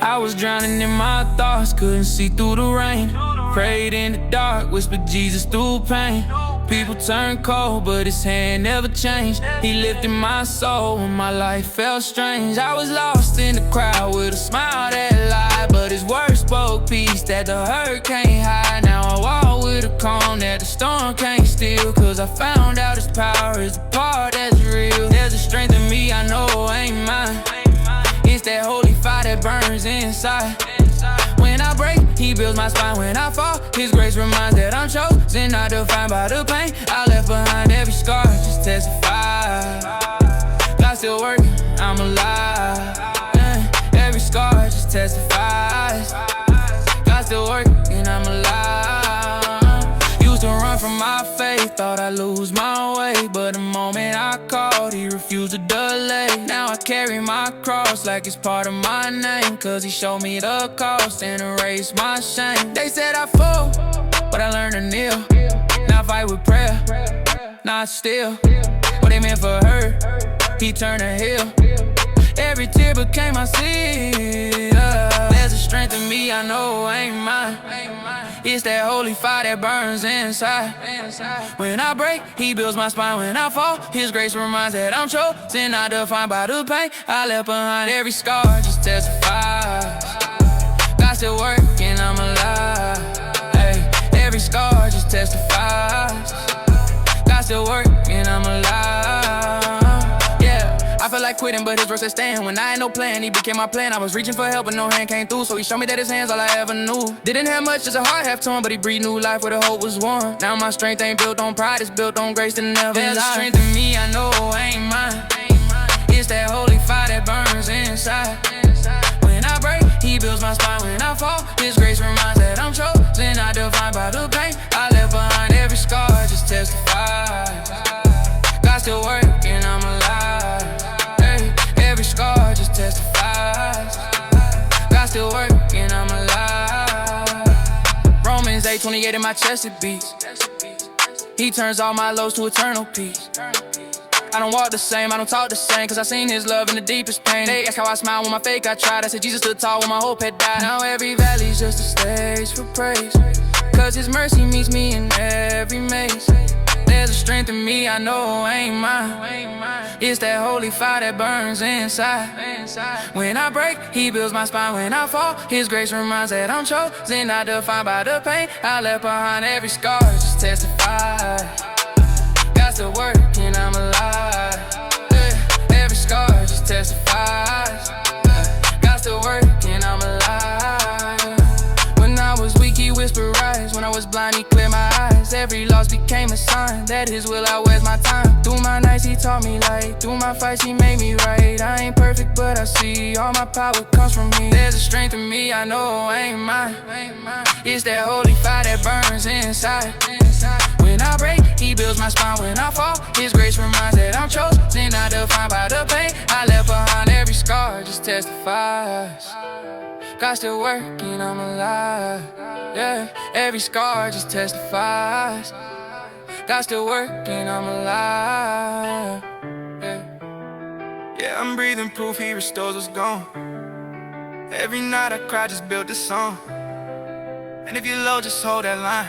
I was drowning in my thoughts, couldn't see through the rain. Prayed in the dark, whispered Jesus through pain. People turned cold, but his hand never changed. He lifted my soul when my life felt strange. I was lost in the crowd with a smile that lied, but his words spoke peace that the hurt can't hide. Now I walk with a calm that the storm can't steal, cause I found out his power is the part that's real. There's a strength in me I know ain't mine. It's that holy fire that burns inside. When I break, he builds my spine. When I fall, his grace reminds that I'm chosen, not defined by the pain I left behind. Every scar just testifies God still working, I'm alive. Every scar just testifies God still working, I'm alive. Used to run from my faith, thought I'd lose my way, but the moment I called, he refused to delay. Now I carry my cross like it's part of my name, cause he showed me the cost and erased my shame. They said I fall, but I learned to kneel. Now I fight with prayer, not still. What they meant for her, he turned a heel. Every tear became my seed. There's a strength in me I know ain't mine. It's that holy fire that burns inside. When I break, he builds my spine. When I fall, his grace reminds that I'm chosen, not defined by the pain I left behind. Every scar just testifies God still working, I'm alive. Hey, every scar just testifies God still working, I'm alive. I feel like quitting, but his words said staying. When I had no plan, he became my plan. I was reaching for help, but no hand came through. So he showed me that his hand's all I ever knew. Didn't have much, just a heart half torn, but he breathed new life where the hope was warm. Now my strength ain't built on pride, it's built on grace that never lies. There's a strength in me I know ain't mine. It's that holy fire that burns inside. When I break, he builds my spine. When I fall, his grace reminds that I'm chosen, not defined by the pain I left behind. Every scar just testifies God still working, I'm alive. Every scar just testifies God still working, I'm alive. Romans 8:28 in my chest it beats. He turns all my lows to eternal peace. I don't walk the same, I don't talk the same, cause I seen his love in the deepest pain. They ask how I smile when my fake I tried. I said Jesus stood tall when my hope had died. Now every valley's just a stage for praise, cause his mercy meets me in every maze. There's a strength in me I know ain't mine. It's that holy fire that burns inside. When I break, he builds my spine. When I fall, his grace reminds that I'm chosen, not defined by the pain I left behind. Every scar just testifies God still working, I'm alive. Every scar just testifies God still working, I'm alive. When I was weak, he whispered rise. When I was blind, he cleared my eyes. Every loss became a sign that his will outweighs my time. Through my nights, he taught me light. Through my fights, he made me right. I ain't perfect, but I see all my power comes from me. There's a strength in me I know ain't mine. It's that holy fire that burns inside. When I break, he builds my spine. When I fall, his grace reminds that I'm chosen, not defined by the pain I left behind. Every scar just testifies God still working, I'm alive. Yeah, every scar just testifies God still working, I'm alive. Yeah, I'm breathing proof he restores what's gone. Every night I cry, just build this song. And if you're low, just hold that line,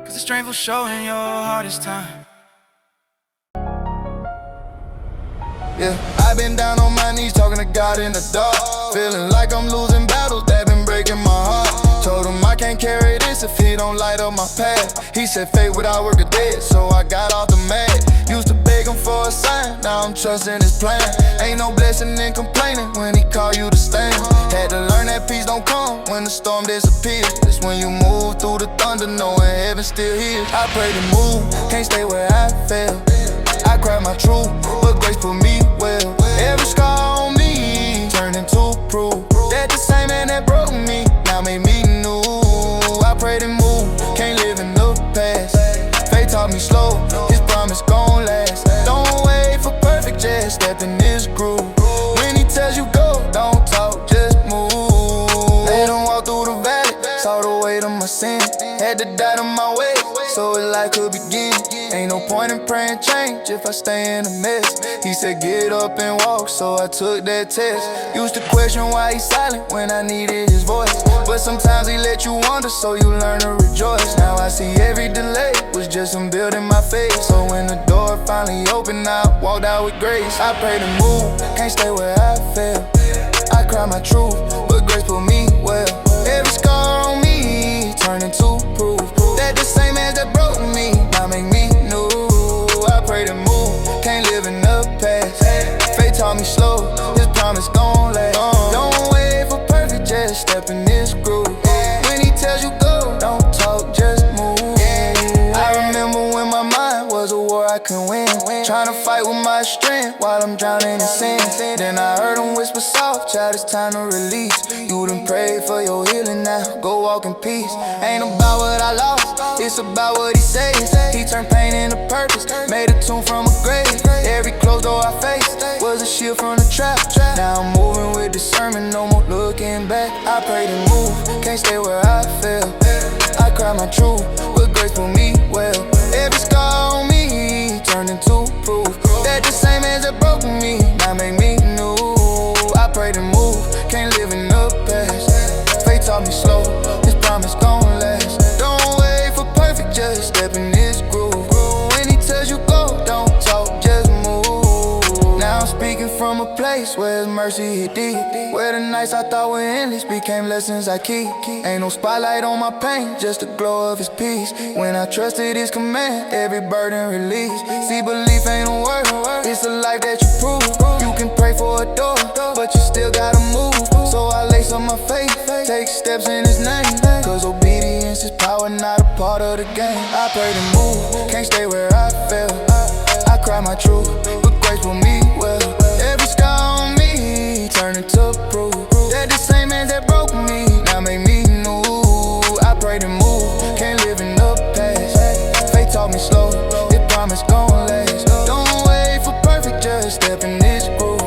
cause the strength will show in your hardest time. Yeah, I've been down on my knees talking to God in the dark, feeling like I'm losing battles that been breaking my heart. Told him I can't carry this if he don't light up my path. He said faith without work is dead, so I got off the mat. Used to beg him for a sign, now I'm trusting his plan. Ain't no blessing in complaining when he call you to stand. Had to learn that peace don't come when the storm disappears. It's when you move through the thunder knowing heaven still hears. I pray to move, can't stay where I fell. I cried my truth, but grace put me well. Every scar on me turned into proof that the same man that broke me now made me new. I pray to move, can't live in the past. Faith taught me slow, his promise gon' last. Don't wait for perfect, just step in this groove. When he tells you go, don't talk, just move. They don't walk through the valley, saw the weight of my sin. Had to die to my way, so it's life could begin. Ain't no point in praying change if I stay in a mess. He said get up and walk, so I took that test. Used to question why he silent when I needed his voice, but sometimes he let you wonder, so you learn to rejoice. Now I see every delay was just him building my faith. So when the door finally opened, I walked out with grace. I pray to move, can't stay where I fell. I cry my truth, but grace put me well. Every scar on me turned into proof that the same hands that broke me now make me new. I pray to move, can't live in the past. Faith taught me slow, his promise gon' last. Don't wait for perfect, just step in this groove. When he tells you go, don't talk, just move. I remember when my mind was a war I couldn't win, trying to fight with my strength while I'm drowning in sin. Then I heard him whisper soft, child, it's time to release. You done prayed for your healing, now go walk in peace. Ain't about what I lost, it's about what he says. He turned pain into purpose, made a tomb from a grave. Every closed door I faced was a shield from the trap. Now I'm moving with discernment, no more looking back. I pray to move, can't stay where I fell. I cry my truth, but grace put me well. Every scar on me turned into proof that the same hands that broke me now make me new. I pray to move, can't live in the past. Faith taught me slow, his promise gon' last. Don't wait for perfect, just step in this groove. When he tells you go, don't talk, just move. Now I'm speaking from a place where his mercy hit deep, where the nights I thought were endless became lessons I keep. Ain't no spotlight on my pain, just the glow of his peace. When I trusted his command, every burden released. See, belief ain't a word, it's a life that you prove. You can pray for a door, but you still gotta move. So I lace up my faith, take steps in his name, cause obedience is power, not a part of the game. I pray to move, can't stay where I fell. I cry my truth, but grace put me well. Every scar on me turned into proof that the same hands that broke me now make me new. I pray to move, can't live in the past. Faith taught me slow, his promise gon' last. Don't wait for perfect, just step in this groove.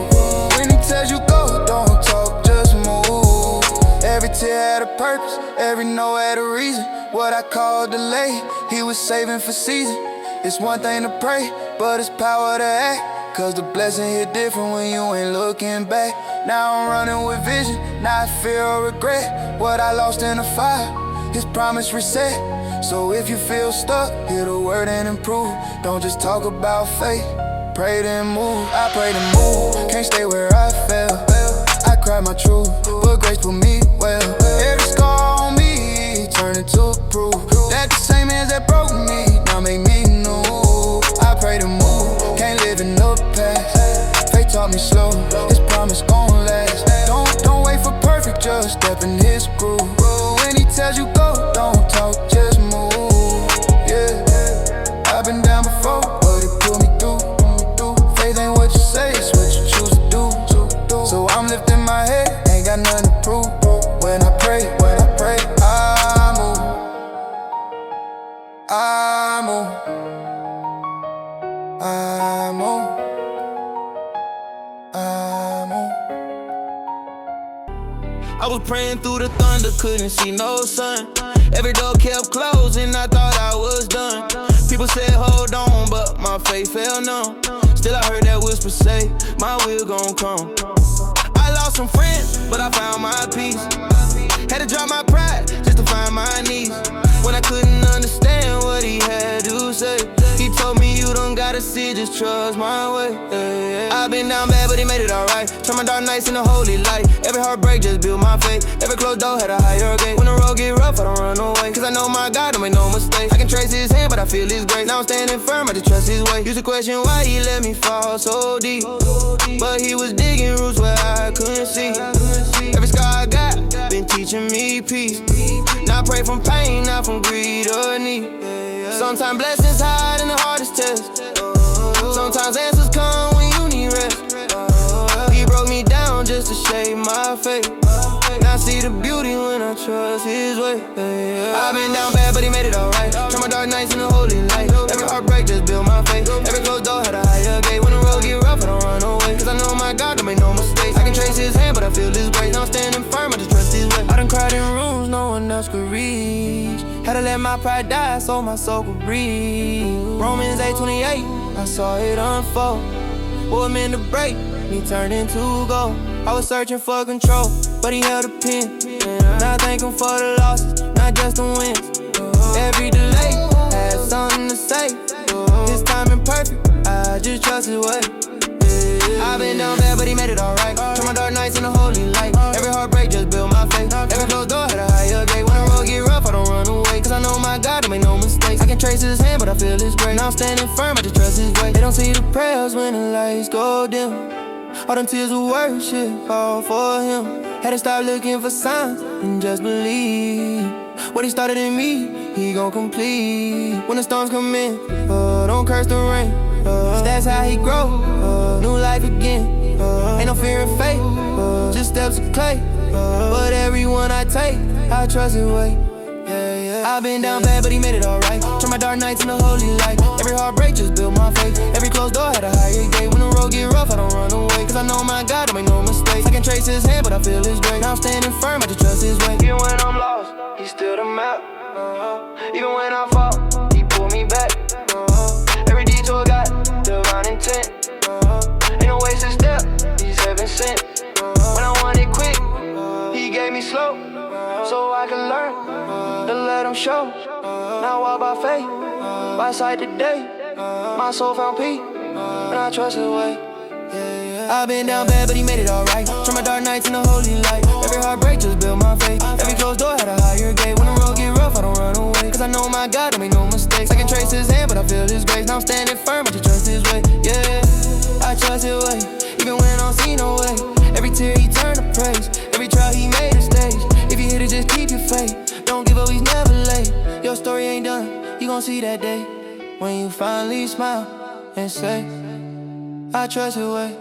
When he tells you go, don't talk, just move. Every tear had a purpose, every no had a reason. What I call delay, he was saving for season. It's one thing to pray, but it's power to act, cause the blessing hit different when you ain't looking back. Now I'm running with vision, not fear or regret. What I lost in the fire, his promise reset. So if you feel stuck, hear the word and improve. Don't just talk about faith, pray then move. I pray to move, can't stay where I fell. I cry my truth, but grace put me well. Every scar on me turned into proof that the same hands that broke me now make me new. I pray to move, can't live in the past. Faith taught me slow, his promise gon' last. Don't wait for perfect, just step in his groove. When he tells you go, don't talk, just move. Yeah, I've been down before, but it pulled me through. Faith ain't what you say, it's what you choose to do. So I'm lifting my head, ain't got nothing to prove. When I pray, I move. I move. I move. I move. I was praying through the thunder, couldn't see no sun. Every door kept closing, I thought I was done. People said hold on, but my faith fell numb. Still I heard that whisper say, my will gon' come. I lost some friends, but I found my peace. Had to drop my pride, just to find my knees. When I couldn't understand what he had to say, he told me you don't gotta see, just trust my way. I've been down bad, but he made it alright. Turn my dark nights into holy light. Every heartbreak just built my faith. Every closed door had a higher gate. When the road get rough, I don't run away, cause I know my God don't make no mistake. I can trace his hand, but I feel his grace. Now I'm standing firm, I just trust his way. Used to question why he let me fall so deep, but he was digging roots where I couldn't see. Every scar I got been teaching me peace. Now I pray from pain, not from greed or need. Sometimes blessings hide in the hardest test. Sometimes answers come when you need rest. He broke me down just to shape my faith. Now I see the beauty when I trust his way. I've been down bad, but he made it alright. Turn my dark nights into holy light. Every heartbreak just built my faith. Every closed door had a higher gate. When the road get rough, I don't run away, cause I know my God don't make no mistakes. I can trace his hand, but I feel his grace. Now I'm standing firm, I just trust his way. I done cried in rooms no one else could reach. Had to let my pride die so my soul could breathe. Romans 8:28, I saw it unfold. What meant to break me turned into gold. I was searching for control, but he held a pen. Now I thank him for the losses, not just the wins. Every delay had something to say. His timing perfect, I just trust his way. I've been down bad, but he made it alright. Turn my dark nights into holy light. Every heartbreak just built my faith. Every closed door had a higher gate. When the road get rough, I don't run away. Cause I know my God, don't make no mistakes. I can trace his hand, but I feel his grace. Now I'm standing firm, I just trust his way. They don't see the prayers when the lights go dim. All them tears of worship, all for him. Had to start looking for signs and just believe. What he started in me, he gon' complete. When the storms come in, don't curse the rain. That's how he grow, new life again. Ain't no fear in faith, just steps of clay. But everyone I take, I trust his way. I've been down bad, but he made it alright. Turn my dark nights into holy light. Every heartbreak just built my faith. Every closed door had a higher gate. When the road get rough, I don't run away. Cause I know my God, don't make no mistakes. I can trace his hand, but I feel his grace. Now I'm standing firm, I just trust his way. Even when I'm lost, he's still the map. Even when I fall, he pulled me back. Every detour got divine intent. Ain't no wasted step, he's heaven sent. When I want it quick, he gave me slow, so I can learn to let him show. Now I walk by faith, by sight today. My soul found peace, and I trust his way. I've been down bad, but he made it alright. Turn my dark nights into holy light. Every heartbreak just built my faith. Every closed door had a higher gate. When the road get rough, I don't run away. Cause I know my God, don't make no mistakes. I can trace his hand, but I feel his grace. Now I'm standing firm, I just trust his way. Yeah, I trust his way, even when I don't see no way. Every tear he turned to praise. Every trial he made a stage. If you hit it, just keep your faith. Don't give up, he's never late. Your story ain't done, you gon' see that day. When you finally smile and say, I trust his way.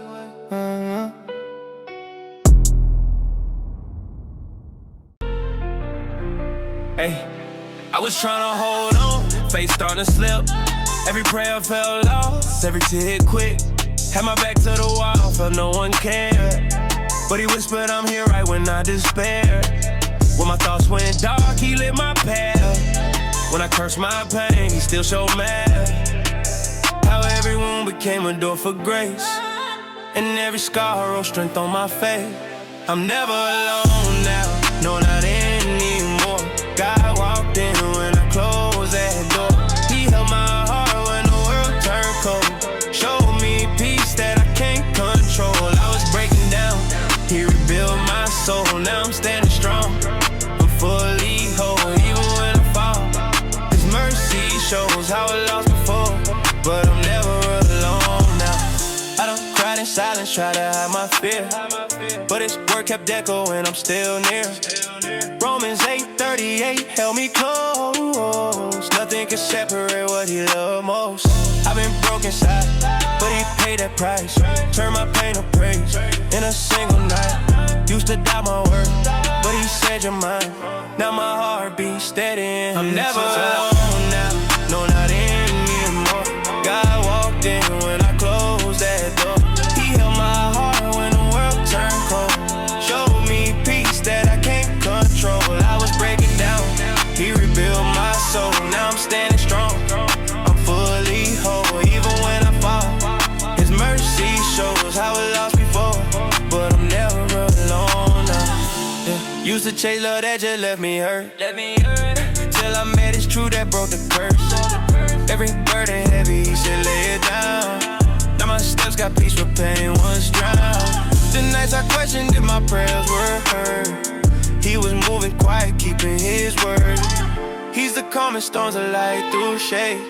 Hey, I was tryna hold on, faith starting to slip. Every prayer fell lost, every tear hit quick. Had my back to the wall, felt no one cared. But he whispered I'm here right when I despaired. When my thoughts went dark, he lit my path. When I cursed my pain, he still showed math. How every wound became a door for grace. And every scar wrote strength on my face. I'm never alone now, no not anymore. God walked in when I closed that door. He held my heart when the world turned cold. Showed me peace that I can't control. I was breaking down, he rebuilt my soul. Now I'm standing strong, I'm fully whole. Even when I fall, his mercy shows how I lost before. But I'm never alone now. I done cried in silence, try to hide my fear. But his word kept echoing, I'm still near. Romans 8:38 held me close. Nothing can separate what he loved most. I've been broken inside, but he paid that price. Turned my pain to praise in a single night. Used to doubt my worth, but he said you're mine. Now my heart beats steady. I'm never alone now, no not anymore. God walked in when I closed that door. He held my heart when the world turned cold. Showed me peace that I can't control. I was breaking down, he rebuilt my soul. Now I'm standing strong, I'm fully whole. Even when I fall, his mercy shows how I lost before. But I'm never alone now. Yeah. Used to chase love that just left me hurt. Till I met his truth that broke the curse. Every burden heavy, he said lay it down. Now my steps got peace with pain once drowned. The nights I questioned if my prayers were heard. He was moving quiet, keeping his word. He's the calmest storms of light through shade.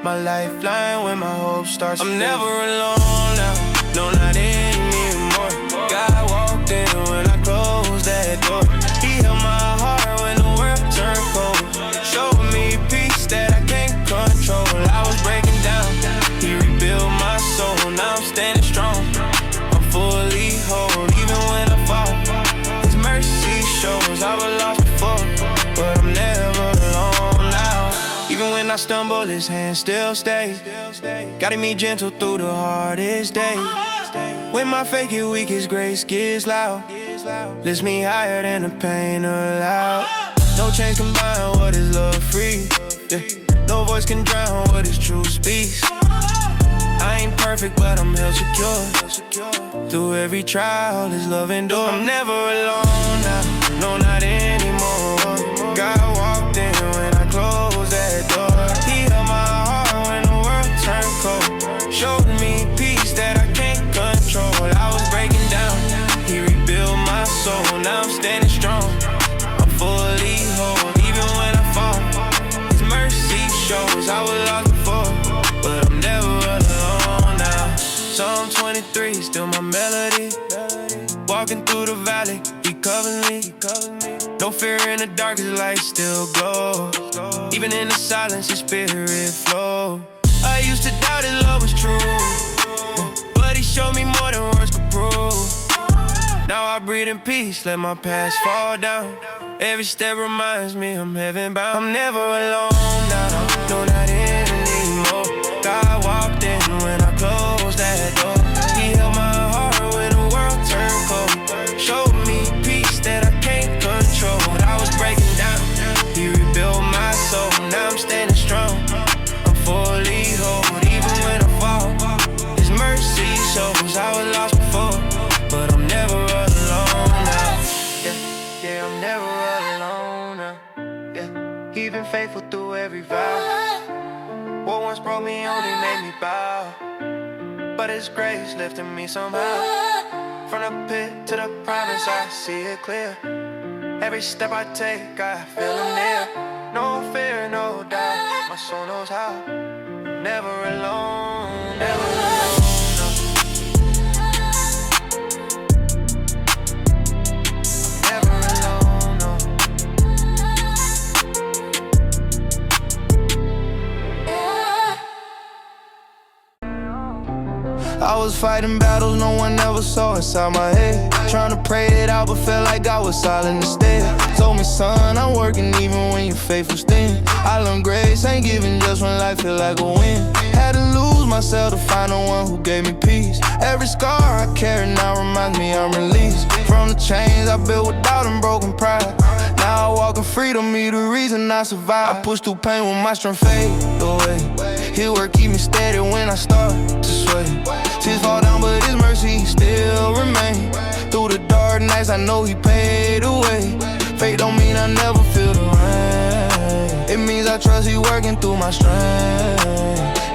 My lifeline when my hope starts. I'm never alone now, no not anymore. God walked in when I closed that door. He held my heart when the world turned cold. Showed me peace that I can't control. I was breaking down, he rebuilt my soul. Now I'm standing strong, I'm fully whole. Even when I fall, his mercy shows how I lost before. But I'm never alone now. Even when I stumble, his hand still stays. Guiding me gentle through the hardest days. When my faith get weak, his grace gets loud. Lifts me higher than the pain allowed. No chains combine what is love free. Yeah. No voice can drown what is true speaks. I ain't perfect, but I'm held secure. Through every trial, this love endure. I'm never alone now, no, not anymore. God walked in when I closed that door. He held my heart when the world turned cold. Showed me peace that I can't control. I was breaking down, he rebuilt my soul. Now I'm standing strong, I'm fully whole. Even when I fall, his mercy shows. I was lost before, but I'm never alone now. Psalm 23, still my melody. Walking through the valley, he covers me. No fear in the dark, his light still glows. Even in the silence, his spirit flows. I used to doubt his love was true, but he showed me more than words could prove. Now I breathe in peace, let my past fall down. Every step reminds me I'm heaven bound. I'm never alone now, no, not anymore. God walked in when I closed that door. He held my heart when the world turned cold. Showed me peace that I can't control. I was breaking down, he rebuilt my soul. Now I'm standing strong, I'm fully whole. Even when I fall, his mercy shows. I was lost before, but I'm never alone now. Yeah, I'm never alone now. Yeah, he been faithful through every vow. What once broke me only made me bow, but his grace lifted me somehow. From the pit to the promise, I see it clear. Every step I take, I feel him near. No fear, no doubt, my soul knows how. Never alone, never alone. I was fighting battles no one ever saw inside my head. Trying to pray it out, but felt like God was silent instead. Told me, son, I'm working even when your faith was thin. I learned grace ain't giving just when life feel like a win. Had to lose myself to find the one who gave me peace. Every scar I carry now reminds me I'm released from the chains I built with doubt and broken pride. Now I walk in freedom, me the reason I survive. I push through pain when my strength fade away. His work keep me steady when I start to sway. Tears fall down, but his mercy still remain. Through the dark nights, I know he paid the way. Fate don't mean I never feel the rain. It means I trust he working through my strength.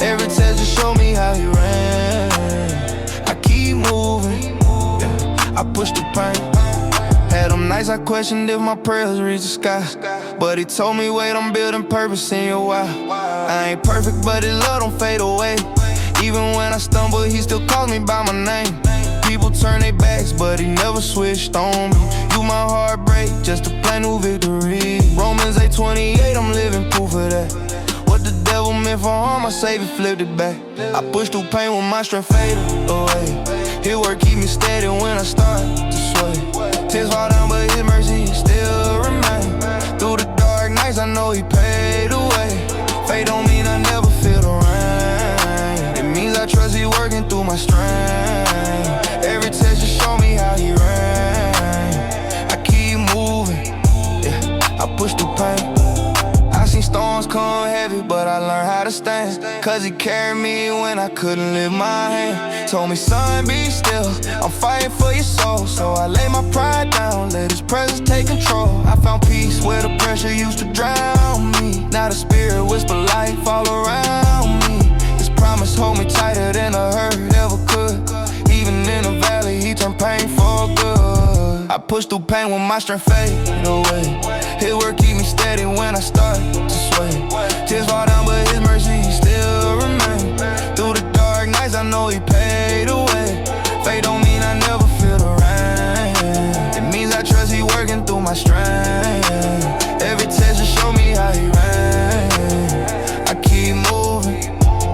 Every test just show me how he ran. I keep moving, yeah. I push the pain. Had them nights I questioned if my prayers reach the sky, but he told me, wait, I'm building purpose in your why. I ain't perfect, but his love don't fade away. Even when I stumble, he still calls me by my name. People turn their backs, but he never switched on me. You my heartbreak, just to plan new victory. Romans 8:28, I'm living proof of that. What the devil meant for harm, my Savior flipped it back. I push through pain when my strength faded away. His word keep me steady when I start to sway. Tears fall down, but his mercy still remain. Through the dark nights, I know he paid the way. Fate don't mean I never feel the rain. It means I trust he working through my strength. Every test just show me how he ran. I keep moving, yeah, I push through pain. I seen storms come heavy, but I learned how to stand. Cause he carried me when I couldn't lift my hand. Told me, son, be still, I'm fighting for your soul. So I lay my pride down, let his presence take control. I found peace where the pressure used to drown me. Now the spirit whisper life all around me. His promise hold me tighter than a hurt ever could. Even in the valley, he turned pain for good. I push through pain when my strength fade away. His word keep me steady when I start to sway. Tears fall down, but his mercy still remain. Through the dark nights, I know he paid the way. Fate don't mean I never feel the rain. It means I trust he working through my strength. Every test just show me how he ran. I keep moving,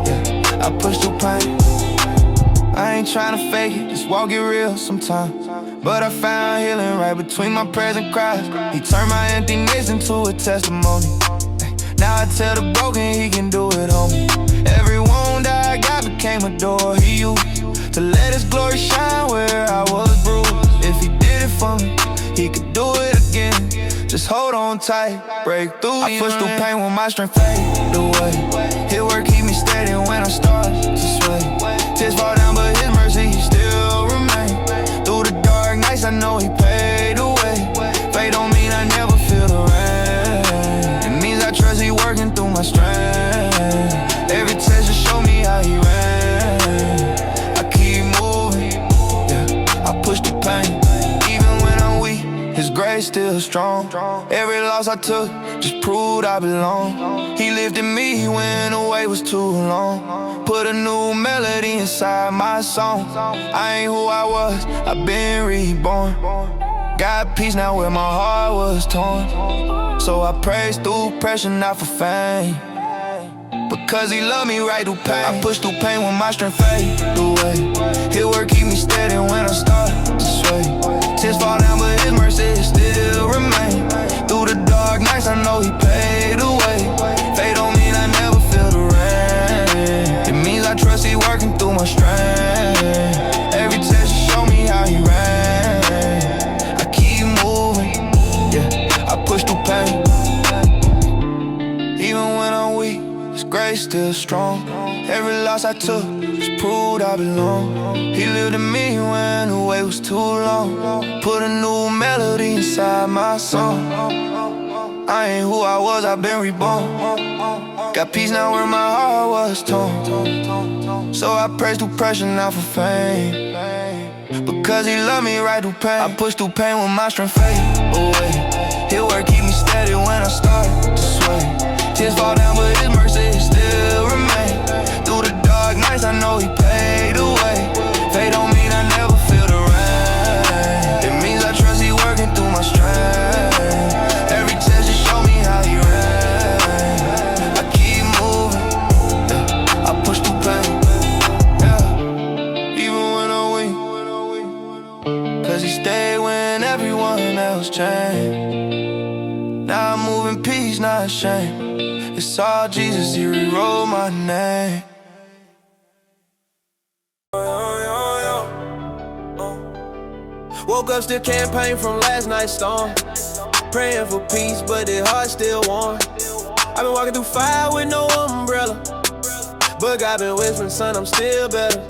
yeah, I push through pain. I ain't tryna fake it, just walk it real sometimes. But I found healing right between my prayers and cries. He turned my emptiness into a testimony. Now I tell the broken he can do it on me. Every wound I got became a door he used to let his glory shine where I was bruised. If he did it for me, he could do it again. Just Just hold on tight, break through. I push through pain when my strength fade away. His work keep me steady when I start to sway. Tears fall down, but His mercy He still remain. Through the dark nights, I know He paid the way. Fate don't mean I never feel the rain. It means I trust He working through my strength. Every test just show me how He ran. I keep moving, yeah, I push the pain. Even when I'm weak, His grace still strong. Every loss I took just proved I belong. He lifted me when the way was too long. Put a new melody inside my song. I ain't who I was, I've been reborn. Got peace now where my heart was torn. So I praise through pressure, not for fame. Because He loved me right through pain. I push through pain when my strength fade away. His work keep me steady when I start to sway. Tears fall down, but His mercy still remain. Through the dark nights, I know He paid the way. Fate don't mean I never feel the rain. It means I trust He working through my strength. Every test show me how He ran. I keep moving, yeah, I push through pain. Even when I'm weak, His grace still strong. Every loss I took just proved I belong. He lifted me when the way was too long. Put a new melody inside my song. I ain't who I was, I've been reborn. Got peace now where my heart was torn. So I praise through pressure, not for fame. Because He loved me right through pain. I push through pain when my strength fade away. His work keep me steady when I start to sway. Tears fall down, but His mercy still remain. Through the dark nights, I know He paid the way. Fate don't mean I never feel the rain. It means I trust He working through my strength. Every test just show me how He ran. I keep moving, yeah, I push through pain, yeah. Even when I'm weak, cause He stayed when everyone else changed. Now I'm moving peace, not shame. It's all Jesus, He rewrote my name. Woke up still campaign from last night's storm. Praying for peace, but the heart still warm. I've been walking through fire with no umbrella, but God been whispering, son, I'm still better.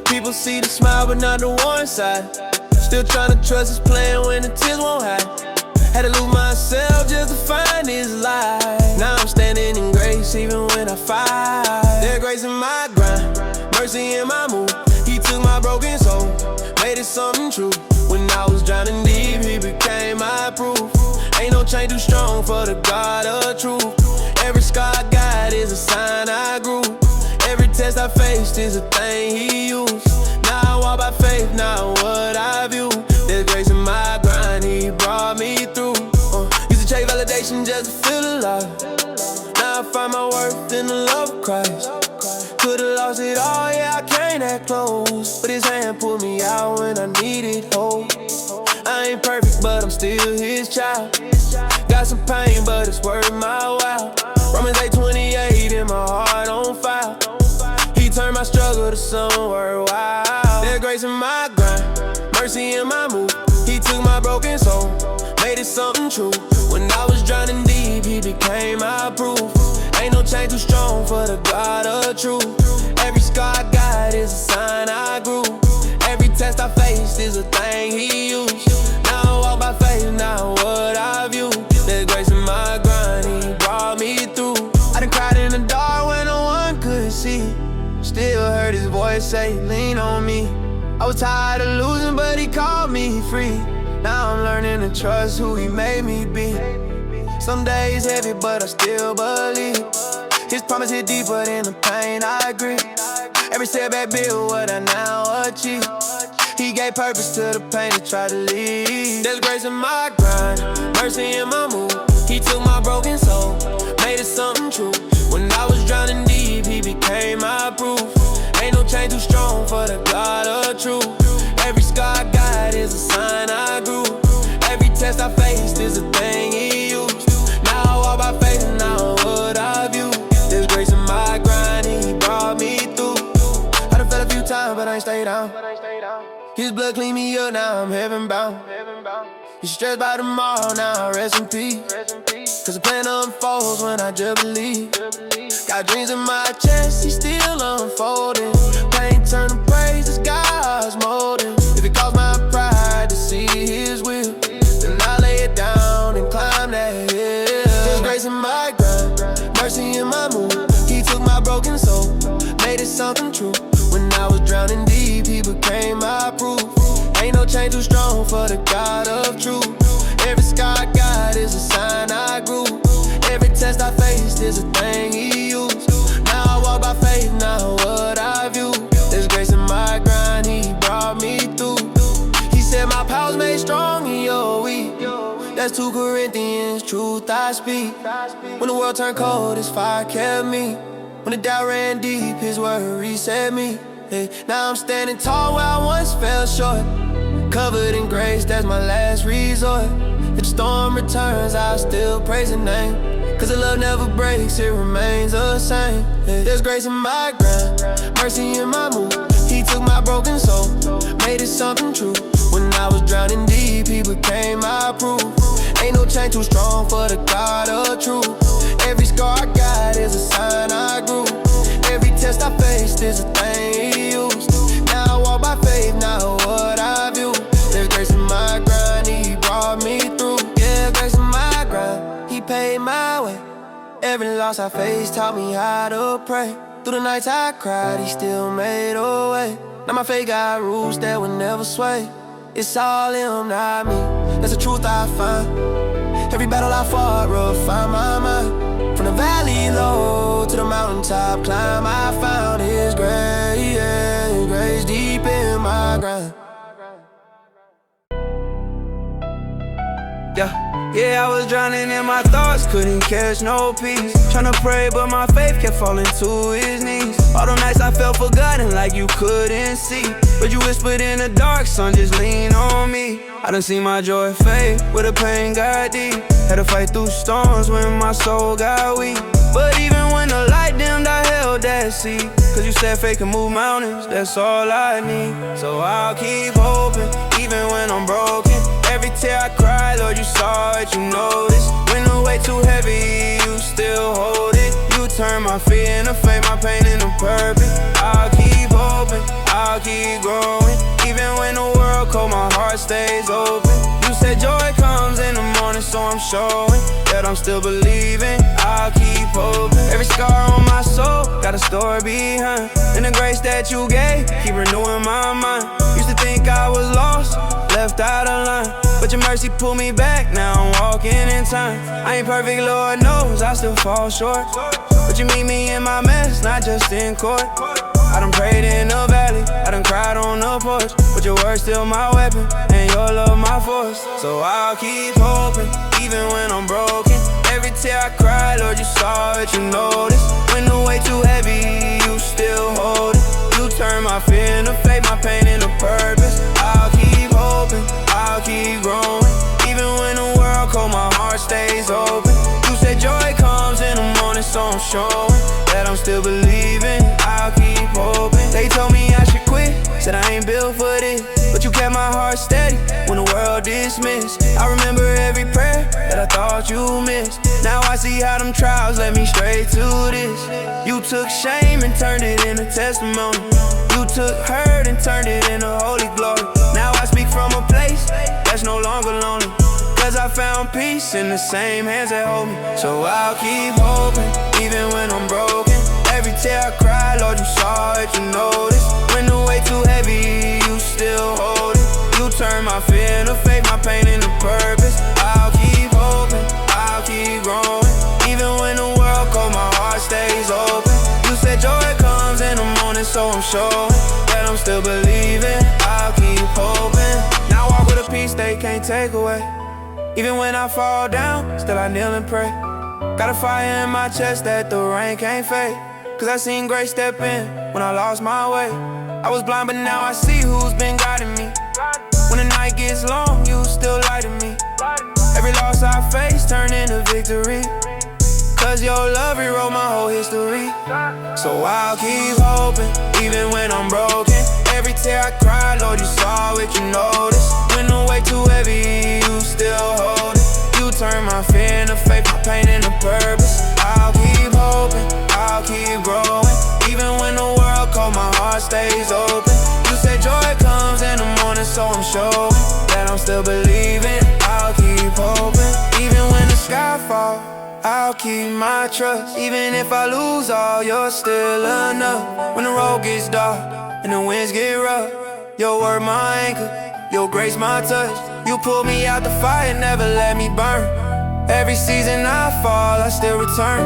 People see the smile, but not the one side. Still trying to trust His plan when the tears won't hide. Had to lose myself just to find His light. Now I'm standing in grace even when I fight. There's grace in my grind, mercy in my move. He took my broken soul, made it something true. When I was drowning deep, He became my proof. Ain't no chain too strong for the God of truth. Every scar I got is a sign I grew. Every test I faced is a thing He used. Now I walk by faith, not what I view. There's grace in my grind, He brought me through. Used to chase validation just to feel alive. Now I find my worth in the love of Christ. Could've lost it all, yeah, I came that close. But His hand pulled me out when I needed hope. I ain't perfect, but I'm still His child. Got some pain, but it's worth my while. Romans 8:28 in my heart on fire. He turned my struggle to some worthwhile. There's grace in my grind, mercy in my move. He took my broken soul, made it something true. When I was drowning deep, He became my proof. Ain't no chain too strong for the God of truth. Every scar I got is a sign I grew. Every test I faced is a thing He used. Now I walk by faith, not what I view. There's grace in my grind, He brought me through. I done cried in the dark when no one could see. Still heard His voice say, lean on me. I was tired of losing, but He called me free. Now I'm learning to trust who He made me be. Some days heavy, but I still believe. His promise hit deeper than the pain I agree. Every setback built what I now achieve. He gave purpose to the pain that tried to leave. There's grace in my grind, mercy in my move. He took my broken soul, made it something true. When I was drowning deep, He became my proof. Ain't no chain too strong for the God of truth. Every scar I got is a sign I grew. Every test I faced is a thing He used. Now I walk by faith and not what I view. There's grace in my grind, He brought me through. I done fell a few times, but I ain't stayed down. His blood cleaned me up, now I'm heaven bound. You stressed by tomorrow, now rest in peace. Cause the plan unfolds when I just believe. Got dreams in my chest, he still unfolding. Pain turn to praise, it's God's molding. If it costs my pride to see his will, then I lay it down and climb that hill. There's grace in my grind, mercy in my mood. He took my broken soul, made it something true. When I was drowning deep, he became my proof. Ain't no chain too strong for the God of truth. Every scar I got is a sign I grew. Every test I faced is a thing he used. Now I walk by faith, not what I view. There's grace in my grind, he brought me through. He said my power's made strong in your weak. That's 2 Corinthians, truth I speak. When the world turned cold, his fire kept me. When the doubt ran deep, his word reset me. Hey, now I'm standing tall where I once fell short. Covered in grace, that's my last resort. If the storm returns, I'll still praise His name. Cause the love never breaks, it remains the same. Hey, there's grace in my grind, mercy in my mood. He took my broken soul, made it something true. When I was drowning deep, he became my proof. Ain't no chain too strong for the God of truth. Every scar I got is a sign I grew. Every test I faced is a thing he used. Now I walk by faith, not what I view. There's grace in my grind, he brought me through. Yeah, grace in my grind, he paid my way. Every loss I faced taught me how to pray. Through the nights I cried, he still made a way. Now my faith got roots that will never sway. It's all him, not me. That's the truth I find. Every battle I fought, refined my mind. From the valley low to the mountaintop climb, I found his grace, yeah, grace deep in my grind. Yeah, I was drowning in my thoughts, couldn't catch no peace. Tryna pray, but my faith kept falling to his knees. All them nights I felt forgotten like you couldn't see. But you whispered in the dark, son, just lean on me. I done seen my joy fade, where the pain got deep. Had to fight through storms when my soul got weak. But even when the light dimmed, I held that seat. Cause you said faith can move mountains, that's all I need. So I'll keep hoping, even when I'm broken. Every tear I cry, Lord, you saw it, you noticed. When the weight too heavy, you still hold it. You turn my fear into faith, my pain into purpose. I'll keep hoping, I'll keep growing. Even when the world cold, my heart stays open. You said joy comes in the morning, so I'm showing that I'm still believing. I'll keep hoping. Every scar on my soul got a story behind. And the grace that you gave keep renewing my mind. Used to think I was lost, left out of line, but your mercy pulled me back, now I'm walking in time. I ain't perfect, Lord knows, I still fall short. But you meet me in my mess, not just in court. I done prayed in the valley, I done cried on the porch. But your word's still my weapon, and your love my force. So I'll keep hoping, even when I'm broken. Every tear I cry, Lord, you saw it, you noticed. When the weight too heavy, you still hold it. You turn my fear into faith, my pain into purpose. I'll keep hoping, I'll keep growing. Even when the world cold, my heart stays open. You said joy comes in the morning, so I'm showing that I'm still believing. I'll keep hoping. They told me I should quit, said I ain't built for this. But you kept my heart steady when the world dismissed. I remember every prayer that I thought you missed. Now I see how them trials led me straight to this. You took shame and turned it into testimony. You took hurt and turned it into holy glory. Now I speak from a place that's no longer lonely. Cause I found peace in the same hands that hold me. So I'll keep hoping, even when I'm broken. Every tear I cry, Lord, you saw it, you noticed. When the weight too heavy, you still hold it. You turn my fear into faith, my pain into purpose. I'll keep hoping, I'll keep growing. Even when the world cold, my heart stays open. You said joy comes in the morning, so I'm showing that I'm still believing. I'll keep hoping. Now I walk with a peace they can't take away. Even when I fall down, still I kneel and pray. Got a fire in my chest that the rain can't fade. Cause I seen grace step in when I lost my way. I was blind, but now I see who's been guiding me. When the night gets long, you still lighting me. Every loss I face turn into victory. Cause your love rewrote my whole history. So I'll keep hoping, even when I'm broken. Every tear I cry, Lord, you saw it, you noticed. When the weight too heavy, you stays open. You say joy comes in the morning, so I'm sure that I'm still believing. I'll keep hoping, even when the sky falls. I'll keep my trust, even if I lose all, you're still enough. When the road gets dark and the winds get rough, your word my anchor, your grace my touch. You pulled me out the fire, never let me burn. Every season I fall, I still return.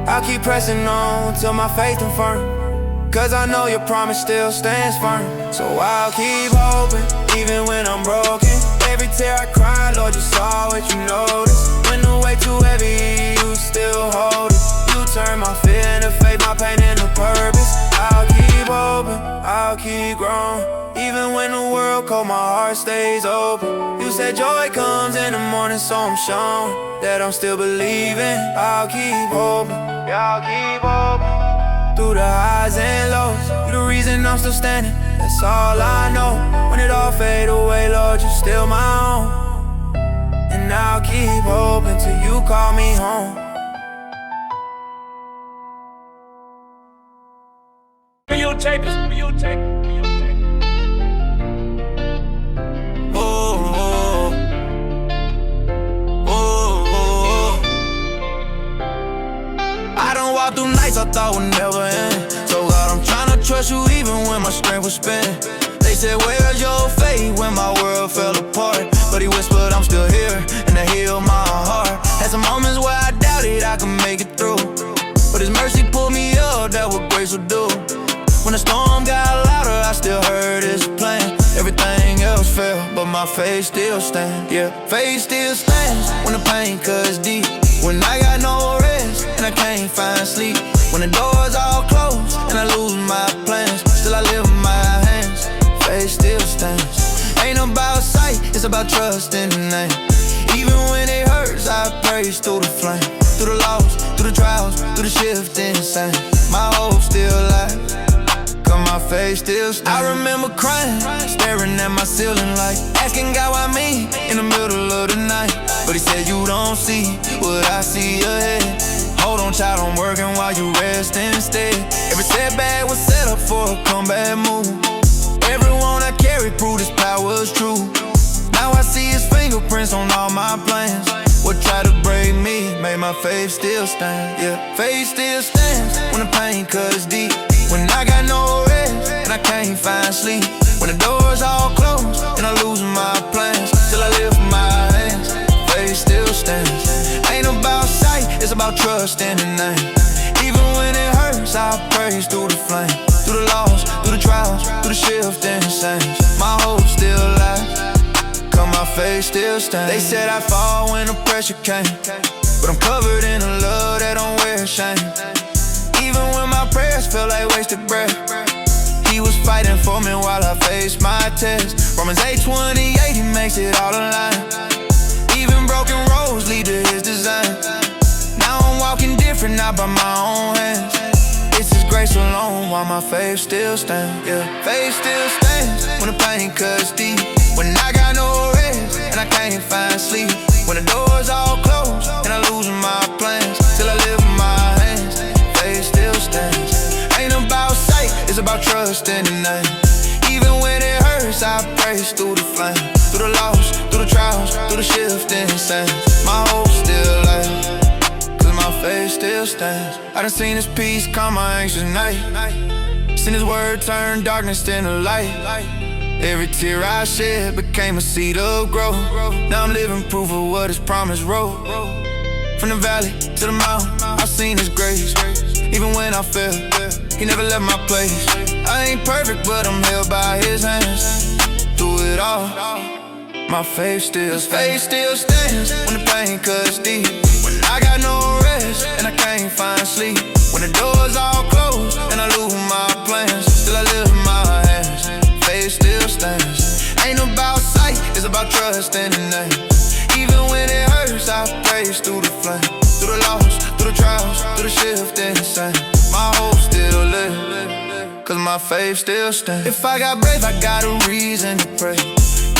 I'll keep pressing on till my faith is firm, 'cause I know your promise still stands firm. So I'll keep hoping, even when I'm broken. Every tear I cry, Lord, you saw it, you noticed. When the weight too heavy, you still hold it. You turn my fear into faith, my pain into purpose. I'll keep hoping, I'll keep growing. Even when the world cold, my heart stays open. You said joy comes in the morning, so I'm showing that I'm still believing. I'll keep hoping, yeah, I'll keep hoping. Through the highs and lows, you're the reason I'm still standing. That's all I know. When it all fade away, Lord, you're still my own. And I'll keep hoping till you call me home. Videotape this, videotape. I done walked through nights I thought would never end. So God, I'm tryna trust you even when my strength was spent. They said, where's your faith when my world fell apart? But he whispered, I'm still here, and that healed my heart. Had some moments where I doubted I could make it through, but his mercy pulled me up, that what grace will do. When the storm got louder, I still heard his plan. Everything else fell, but my faith still stands. Yeah, faith still stands when the pain cuts deep. When I got no rest and I can't find sleep. When the doors all close and I lose my plans, still I live in my hands. Faith still stands. Ain't about sight, it's about trust in the name. Even when it hurts, I praise through the flame. Through the loss, through the trials, through the shift in sands. My hope still alive, 'cause my faith still stands. I remember crying, staring at my ceiling like, asking God why me in the middle of the night. But he said, you don't see what I see ahead. Hold on, child, I'm working while you rest instead. Every setback was set up for a comeback move. Everyone I carry proved his power's true. Now I see his fingerprints on all my plans. What tried to break me made my faith still stand. Yeah, faith still stands when the pain cuts deep. When I got no rest and I can't find sleep. When the doors all close and I lose my plans, still I lift my hands. Faith still stands. Ain't about sight, it's about trust in the name. Even when it hurts, I praise through the flame. Through the loss, through the trials, through the shift in sands. My hope still alive, 'cause my faith still stands. They said I'd fall when the pressure came, but I'm covered in a love that don't wear shame. Even when my prayers felt like wasted breath, he was fighting for me while I faced my test. Romans 8:28, he makes it all align. Even broken roads lead to his design. Now I'm walking different, not by my own hands. It's his grace alone while my faith still stands. Yeah, faith still stands when the pain cuts deep. When I got no rest and I can't find sleep. When the doors all close and I lose my plans, still I live in my hands. Faith still stands. Ain't about sight, it's about trust in the name. Even when it hurts, I praise through the flame. Through the loss, through the trials, through the shift in sands. My hope still alive, 'cause my faith still stands. I done seen his peace calm my anxious night. Seen his word turn darkness into light. Every tear I shed became a seed of growth. Now I'm living proof of what his promise wrote. From the valley to the mountain, I've seen his grace. Even when I fell, he never left my place. I ain't perfect, but I'm held by his hands. Through it all, my faith still stands when the pain cuts deep. When I got no rest and I can't find sleep. When the doors all close and I lose my plans, still I live in my hands. Faith still stands. Ain't about sight, it's about trust in the name. Even when it hurts, I praise through the flame. Through the loss, through the trials, through the shift in the sand. My hope still live, 'cause my faith still stands. If I got breath, I got a reason to pray.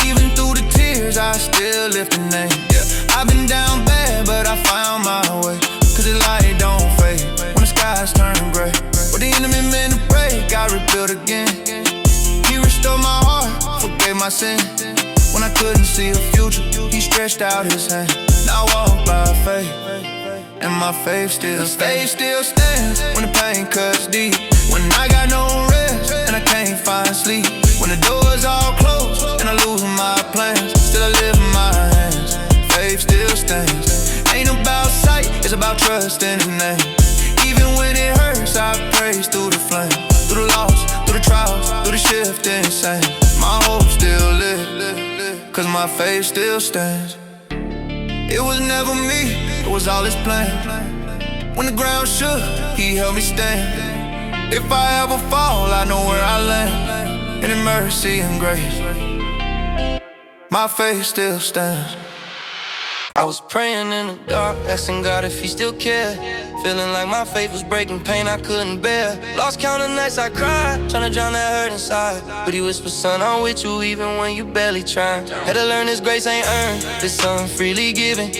Even through the tears, I still lift the name. Yeah, I've been down bad, but I found my way. 'Cause the light don't fade when the skies turn gray. What the enemy meant to break, I rebuild again. my sin. When I couldn't see a future, he stretched out his hand. Now I walk by faith, and my faith still stands. When the pain cuts deep, when I got no rest, and I can't find sleep. When the doors all closed, and I lose my plans, still I live in my hands. Faith still stands. Ain't about sight, it's about trust in His name. Even when it hurts, I praise through the flame, through the loss, through the trials, through the shift insane. My hope still lives, cause my faith still stands. It was never me, it was all His plan. When the ground shook, He helped me stand. If I ever fall, I know where I land. And in mercy and grace, my faith still stands. I was praying in the dark, asking God if He still cared. Feeling like my faith was breaking, pain I couldn't bear. Lost count of nights I cried, trying to drown that hurt inside. But He whispered, son, I'm with you even when you barely trying. Had to learn His grace ain't earned, this something freely given.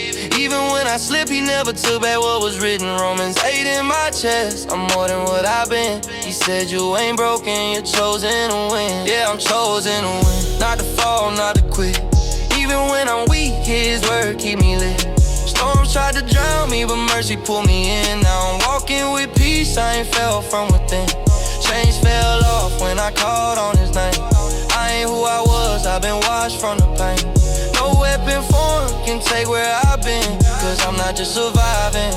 Even when I slip, He never took back what was written. Romans 8 in my chest, I'm more than what I've been. He said you ain't broken, you're chosen to win. Yeah, I'm chosen to win, not to fall, not to quit. Even when I'm weak, His word keep me lit. Storms tried to drown me, but mercy pulled me in. Now I'm walking with peace, I ain't fell from within. Chains fell off when I called on His name. I ain't who I was, I've been washed from the pain. No weapon formed can take where I've been, cause I'm not just surviving,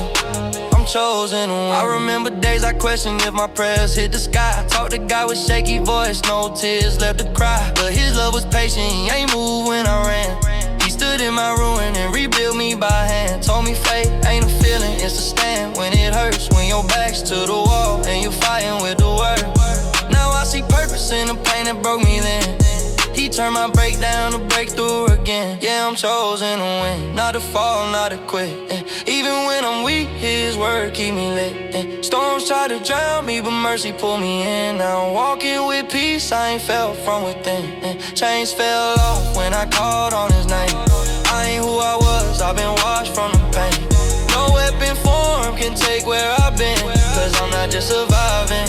I'm chosen to win. I remember days I questioned if my prayers hit the sky. Talked to God with shaky voice, no tears left to cry. But His love was patient, He ain't moved when I ran. He stood in my ruin and rebuilt me by hand. Told me faith ain't a feeling, it's a stand. When it hurts, when your back's to the wall and you're fighting with the word. Now I see purpose in the pain that broke me then. He turned my breakdown to breakthrough again. Yeah, I'm chosen to win, not to fall, not to quit. Even when I'm weak, His word keep me lit. Storms try to drown me, but mercy pull me in. Now I'm walking with peace, I ain't felt from within. Chains fell off when I called on His name. I ain't who I was, I've been washed from the pain. No weapon formed can take where I've been, cause I'm not just surviving,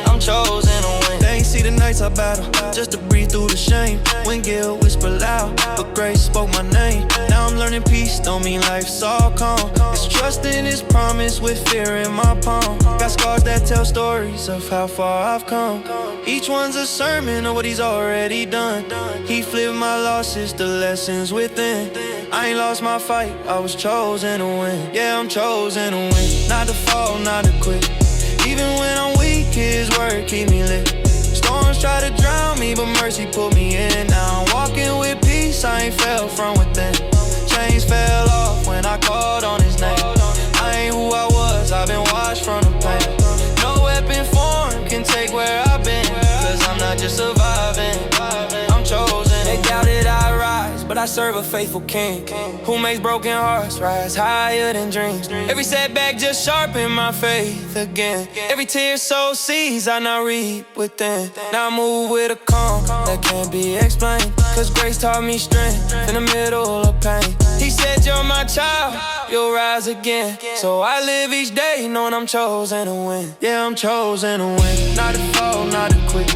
I'm chosen to win. They ain't see the nights I battle, just to breathe through the shame. When guilt whispered loud, but grace spoke my name. Now I'm learning peace, don't mean life's all calm. It's trust in His promise with fear in my palm. Got scars that tell stories of how far I've come. Each one's a sermon of what He's already done. He flipped my losses to lessons within. I ain't lost my fight, I was chosen to win. Yeah, I'm chosen to win, not to fall, not to quit. Even when I'm weak, His word keep me lit. Storms try to drown me, but mercy pulled me in. Now I'm walking with peace, I ain't fell from within. Chains fell off when I called on His name. I ain't who I was, I've been washed from the pain. No weapon formed can take where I've been, cause I'm not just surviving, I'm chosen. They doubted I'd rise, but I serve a faithful King, who makes broken hearts rise higher than dreams. Every setback just sharpened my faith again. Every tear sows seeds I now reap within. Now I move with a calm that can't be explained, cause grace taught me strength in the middle of pain. He said, you're my child, you'll rise again. So I live each day knowing I'm chosen to win. Yeah, I'm chosen to win, not to fall, not to quit.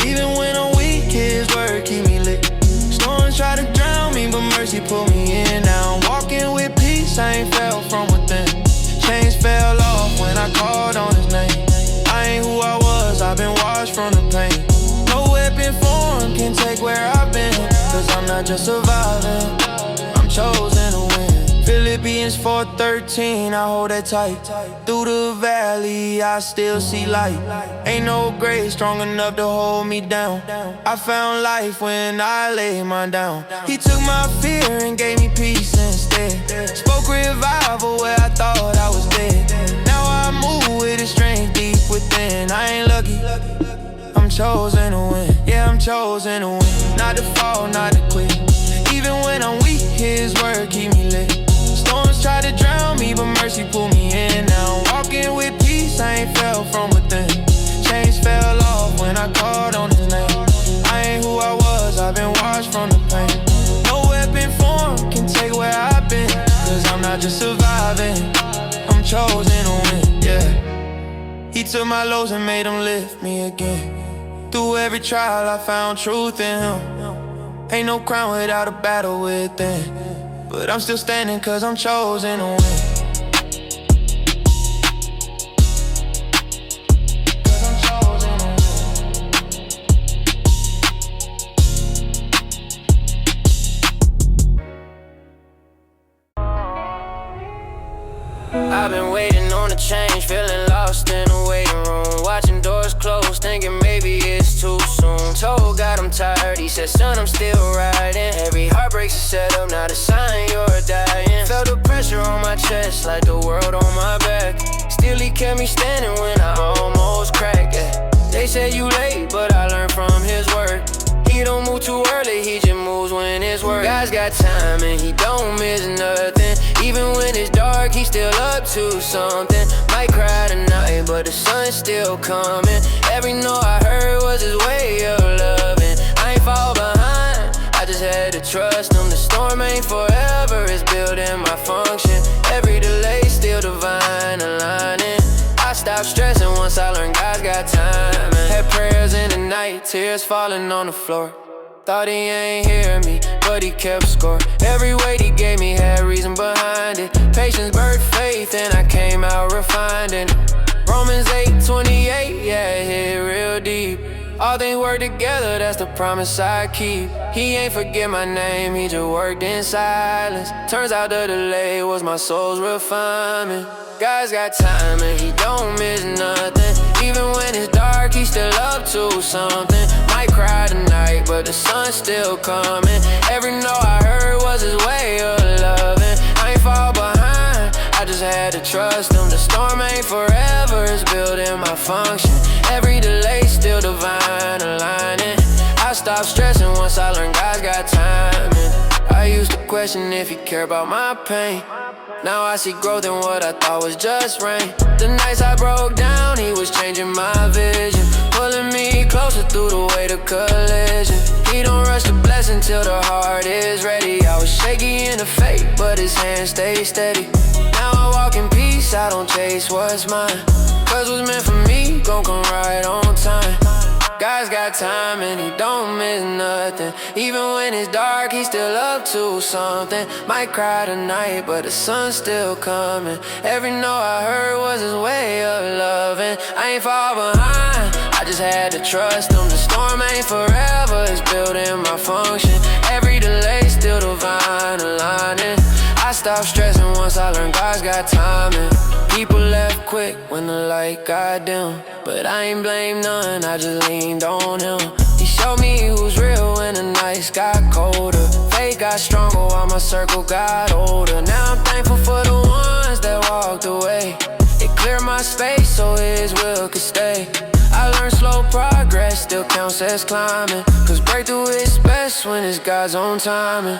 Even when I'm weak, His word keep me lit. Storms try to drown me, but mercy pull me in. Now I'm walking with peace, I ain't fell from within. Chains fell off when I called on His name. I ain't who I was, I've been washed from the pain. No weapon formed can take where I've been, cause I'm not just surviving, I'm chosen to win. Philippians 4:13, I hold that tight. Through the valley, I still see light. Ain't no grave strong enough to hold me down. I found life when I laid mine down. He took my fear and gave me peace instead. Spoke revival where I thought I was dead. Now I move with His strength deep within. I ain't lucky, I'm chosen to win. Yeah, I'm chosen to win, not to fall, not to quit. Even when I'm weak, His word keep me lit. Storms try to drown me, but mercy pull me in. Now I'm walking with peace, I ain't fell from within. Chains fell off when I called on His name. I ain't who I was, I've been washed from the pain. No weapon formed can take where I've been, cause I'm not just surviving, I'm chosen to win, yeah. He took my lows and made them lift me again. Through every trial I found truth in Him. Ain't no crown without a battle within. But I'm still standing cause I'm chosen to win. I've been waiting on a change, feeling lost in the waiting room. Watching doors close, thinking maybe it's too soon. Told God I'm tired, he said son I'm still riding. Every heartbreak's a setup, not a sign you're dying. Felt the pressure on my chest, like the world on my back. Still he kept me standing when I almost cracked, yeah. They said you late, but I learned from his word. He don't move too early, he just moves when it's work. God's got time and he don't miss nothing. Even when it's dark, he's still up to something. Might cry tonight, but the sun's still coming. Every note I heard was his way of loving. I ain't fall behind, I just had to trust him. The storm ain't forever, it's building my function. Every delay still divine aligning. I stopped stressing once I learned God's got time. Had prayers in the night, tears falling on the floor. Thought he ain't hear me, but he kept score. Every weight he gave me had reason behind it. Patience birthed faith and I came out refined in it. Romans 8:28, yeah, it hit real deep. All things work together, that's the promise I keep. He ain't forget my name, he just worked in silence. Turns out the delay was my soul's refinement. God's got time and he don't miss nothing. Even when it's dark, he's still up to something. Might cry tonight, but the sun's still coming. Every note I heard was his way of loving. I ain't fall behind, I just had to trust him. The storm ain't forever, it's building my function. Every delay still divine aligning. I stopped stressing once I learned God's got timing. I used to question if he cared about my pain. Now I see growth in what I thought was just rain. The nights I broke down, he was changing my vision. Pulling me closer through the weight of collision. He don't rush the blessing till the heart is ready. I was shaky in the faith, but his hand stayed steady. Now I walk in peace, I don't chase what's mine. Cause what's meant for me, gon' come right on time. God's got time and he don't miss nothing. Even when it's dark, he's still up to something. Might cry tonight, but the sun's still coming. Every note I heard was his way of loving. I ain't fall behind, I just had to trust him. The storm ain't forever, it's building my function. Every delay still divine aligning. I stopped stressing once I learned God's got timing. People left quick when the light got dim, but I ain't blame none, I just leaned on him. He showed me who's real when the nights got colder. Faith got stronger while my circle got older. Now I'm thankful for the ones that walked away. It cleared my space so his will could stay. I learned slow progress still counts as climbing. Cause breakthrough is best when it's God's own timing.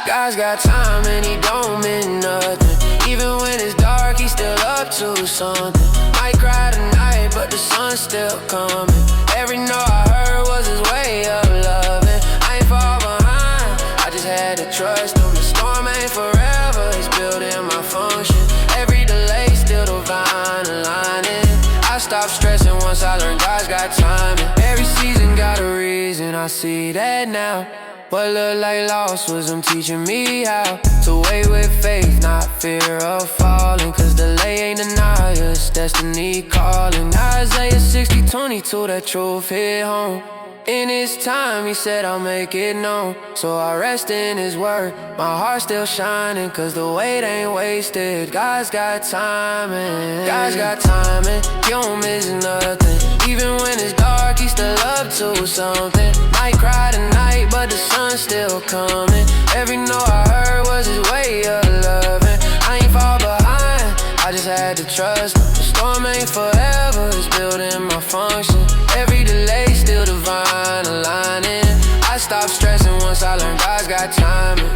God's got time and he don't miss nothing. Even when it's dark, he's still up to something. Might cry tonight, but the sun's still coming. Every note I heard was his way of loving. I ain't fall behind, I just had to trust him. The storm ain't forever, it's building my function. Every delay still divine aligning. I stopped stressing once I learned God's got timing. Every season got a reason, I see that now. What looked like loss was him teaching me how to wait with faith, not fear of falling. Cause delay ain't denial, it's destiny calling. Isaiah 60:22, that truth hit home. In his time, he said I'll make it known. So I rest in his word, my heart still shining. Cause the wait ain't wasted, God's got timing. God's got timing, he don't miss nothing. Even when it's dark, he's still up to something. Might cry tonight, but the sun's still coming. Every note I heard was his way of loving. I ain't fall behind, I just had to trust him. The storm ain't forever, it's building my function. Every delay still divine aligning. I stopped stressing once I learned God's got timing.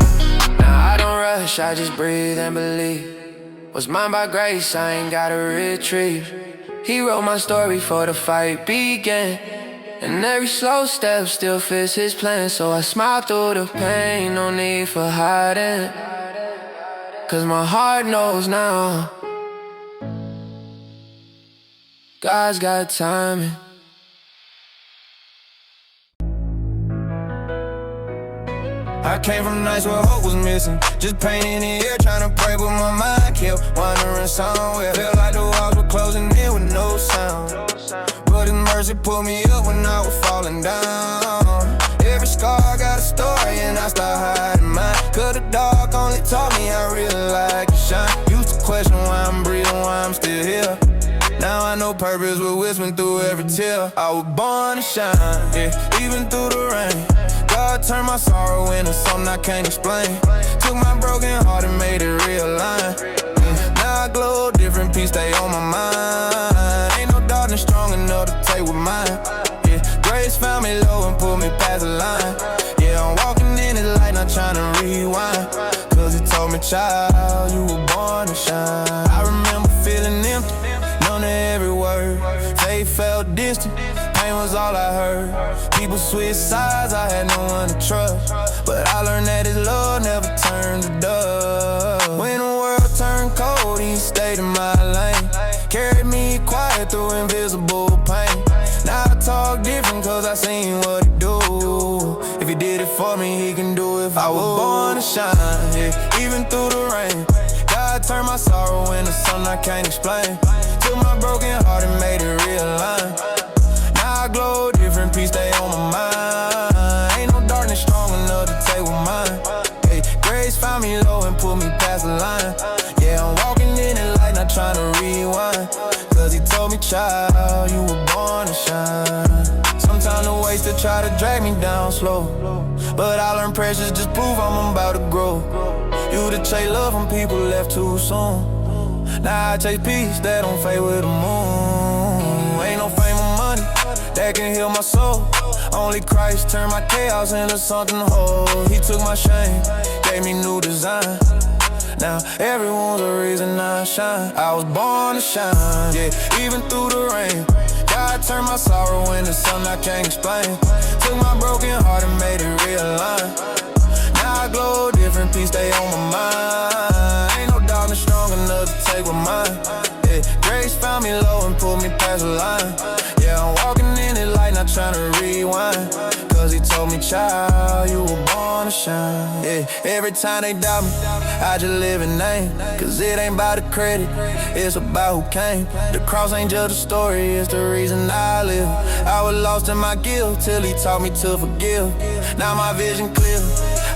Now I don't rush, I just breathe and believe. What's mine by grace, I ain't gotta retrieve. He wrote my story before the fight began. And every slow step still fits his plan. So I smile through the pain, no need for hiding. Cause my heart knows now God's got timing. I came from nights where hope was missing. Just pain in the air, trying to pray, but my mind kept wandering somewhere. Felt like the walls were closing in with no sound. But His mercy pulled me up when I was falling down. Every scar got a story and I start hiding mine. Cause the dark only taught me I really like to shine. Used to question why I'm breathing, why I'm still here. Now I know purpose was whispering through every tear. I was born to shine, yeah, even through the rain. God turned my sorrow into something I can't explain. Took my broken heart and made it realign. Yeah, now I glow, different peace stay on my mind. Ain't no darkness strong enough to take with mine. Yeah, grace found me low and pulled me past the line. Yeah, I'm walking in the light, not trying to rewind. Cause He told me, child, you were born to shine. I remember feeling empty, numb to every word. Faith felt distant, pain was all I heard. People switched sides, I had no one to trust. But I learned that His love never turned to dust. When the world turned cold, He stayed in my lane. Carried me quiet through invisible pain. Now I talk different cause I seen what He do. If He did it for me, He can do it. I was born to shine, yeah, even through the rain. God turned my sorrow into something I can't explain. Took my broken heart and made it realign. Now I glow, different peace stay on my mind. Ain't no darkness strong enough to take with mine. Hey, grace found me low and pulled me past the line. Yeah, I'm walking in the light, not trying to rewind. Cause He told me, child, you were born to shine. Sometimes the weight still try to drag me down slow, but I learned precious just prove I'm about to grow. You to chase love from people left too soon. Now I chase peace that don't fade with the moon. Ain't no fame or money that can heal my soul. Only Christ turned my chaos into something whole. He took my shame, gave me new design. Now everyone's a reason I shine. I was born to shine, yeah, even through the rain. God turned my sorrow into something I can't explain. Took my broken heart and made it realign. Now I glow, different peace stay on my mind. Ain't no darkness strong enough to take with mine. Yeah, grace found me low and pulled me past the line. Yeah, I'm walking in the light, not trying to rewind. Cause He told me, child, you were born to shine. Yeah, every time they doubt me, I just live in name. Cause it ain't about the credit, it's about who came. The cross ain't just a story, it's the reason I live. I was lost in my guilt till He taught me to forgive. Now my vision clear,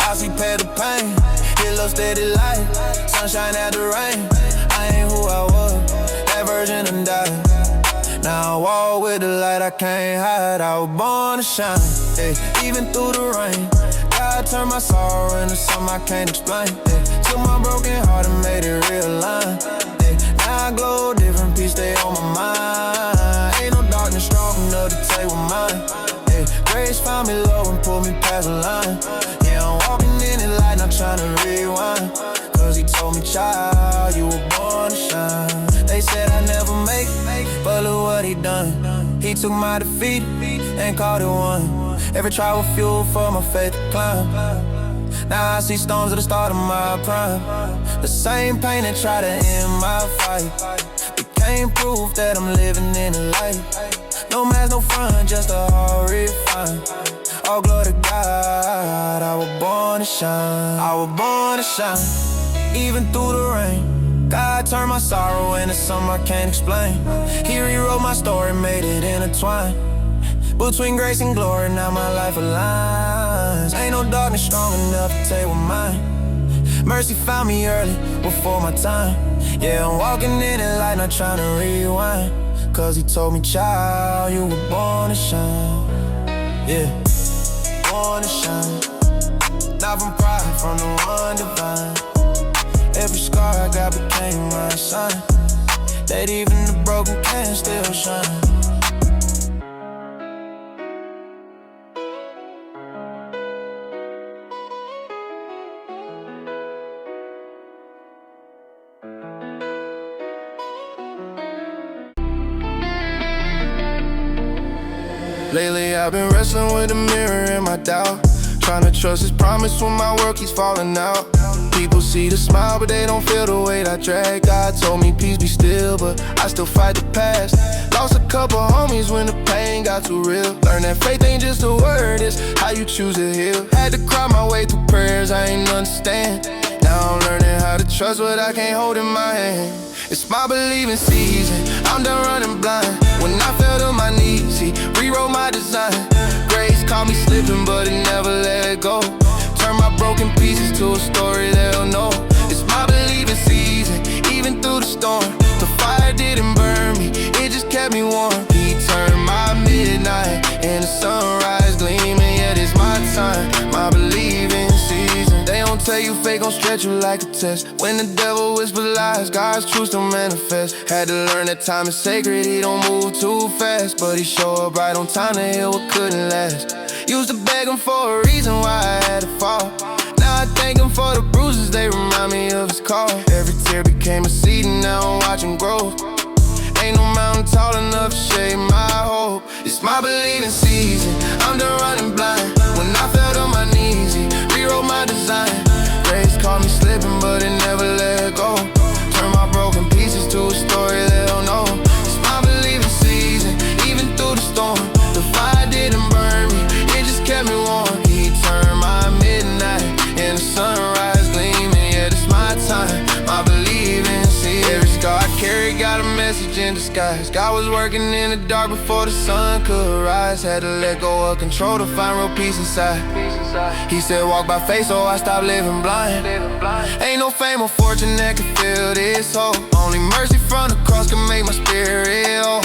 I see past the pain. His love steady light, sunshine after rain. I ain't who I was, that version done died. Now I walk with the light I can't hide. I was born to shine, yeah, even through the rain. God turned my sorrow into something I can't explain, yeah. Took my broken heart and made it realign, yeah. Now I glow, different peace stay on my mind. Ain't no darkness strong enough to take with mine, yeah. Grace found me low and pulled me past the line. Yeah, I'm walking in the light, not trying to rewind. Cause He told me, child, you were born to shine. They said I'd never make it, but look what He done. He took my defeat and called it one. Every trial was fuel for my faith to climb. Now I see storms at the start of my prime. The same pain that tried to end my fight became proof that I'm living in the light. No mask, no front, just a heart refined. All glory to God, I was born to shine. I was born to shine, even through the rain. God turned my sorrow into something I can't explain. He rewrote my story, made it intertwine. Between grace and glory, now my life aligns. Ain't no darkness strong enough to take with mine. Mercy found me early, before my time. Yeah, I'm walking in the light, not trying to rewind. Cause He told me, child, you were born to shine. Yeah, born to shine. Not from pride, from the one divine. Every scar I got became my sign. That even the broken can still shine. Lately I've been wrestling with the mirror in my doubt, Tryna trust his promise when my work keeps falling out. People see the smile, but they don't feel the weight I drag. God told me peace be still, but I still fight the past. Lost a couple homies when the pain got too real. Learned that faith ain't just a word, it's how you choose to heal. Had to cry my way through prayers I ain't understand. Now I'm learning how to trust what I can't hold in my hand. It's my believing season, I'm done running blind. When I fell to my knees, he rewrote my design. Grace caught me slipping, but it never let go. Turn my broken pieces to a story they'll know. It's my believing season, even through the storm. The fire didn't burn me, it just kept me warm. He turned my midnight into sunrise gleaming. Yeah, it's my time, my believing season. They don't tell you fake gon' stretch you like a test. When the devil whispers lies, God's truth still manifest. Had to learn that time is sacred, he don't move too fast. But he show up right on time to heal what couldn't last. Used to beg him for a reason why I had to fall. Now I thank him for the bruises, they remind me of his call. Every tear became a seed and now I'm watching growth. Ain't no mountain tall enough to shade my hope. It's my believing season, I'm done running blind. When I fell to my knees, he rewrote my design. Grace caught me slipping, but it never let go. Turn my broken pieces to a story they'll know. It's my believing season, even through the storm. The fire didn't burn me, it just kept me warm. He turned my midnight into sunrise gleaming. Yeah, it's my time, my believing season. Every scar I carry got a message in disguise. God was working in the dark before the sun could rise. Had to let go of control to find real peace inside. He said walk by faith, so I stopped living blind. Ain't no fame or fortune that can fill this hole. Only mercy from the cross can make my spirit whole.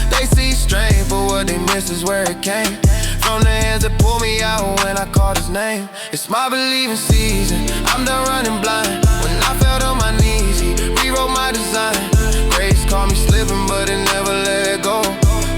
They see strength, but what they miss is where it came from. The hands that pulled me out when I called his name. It's my believing season, I'm done running blind. When I fell to my knees, he rewrote my design. Grace caught me slipping, but it never let go.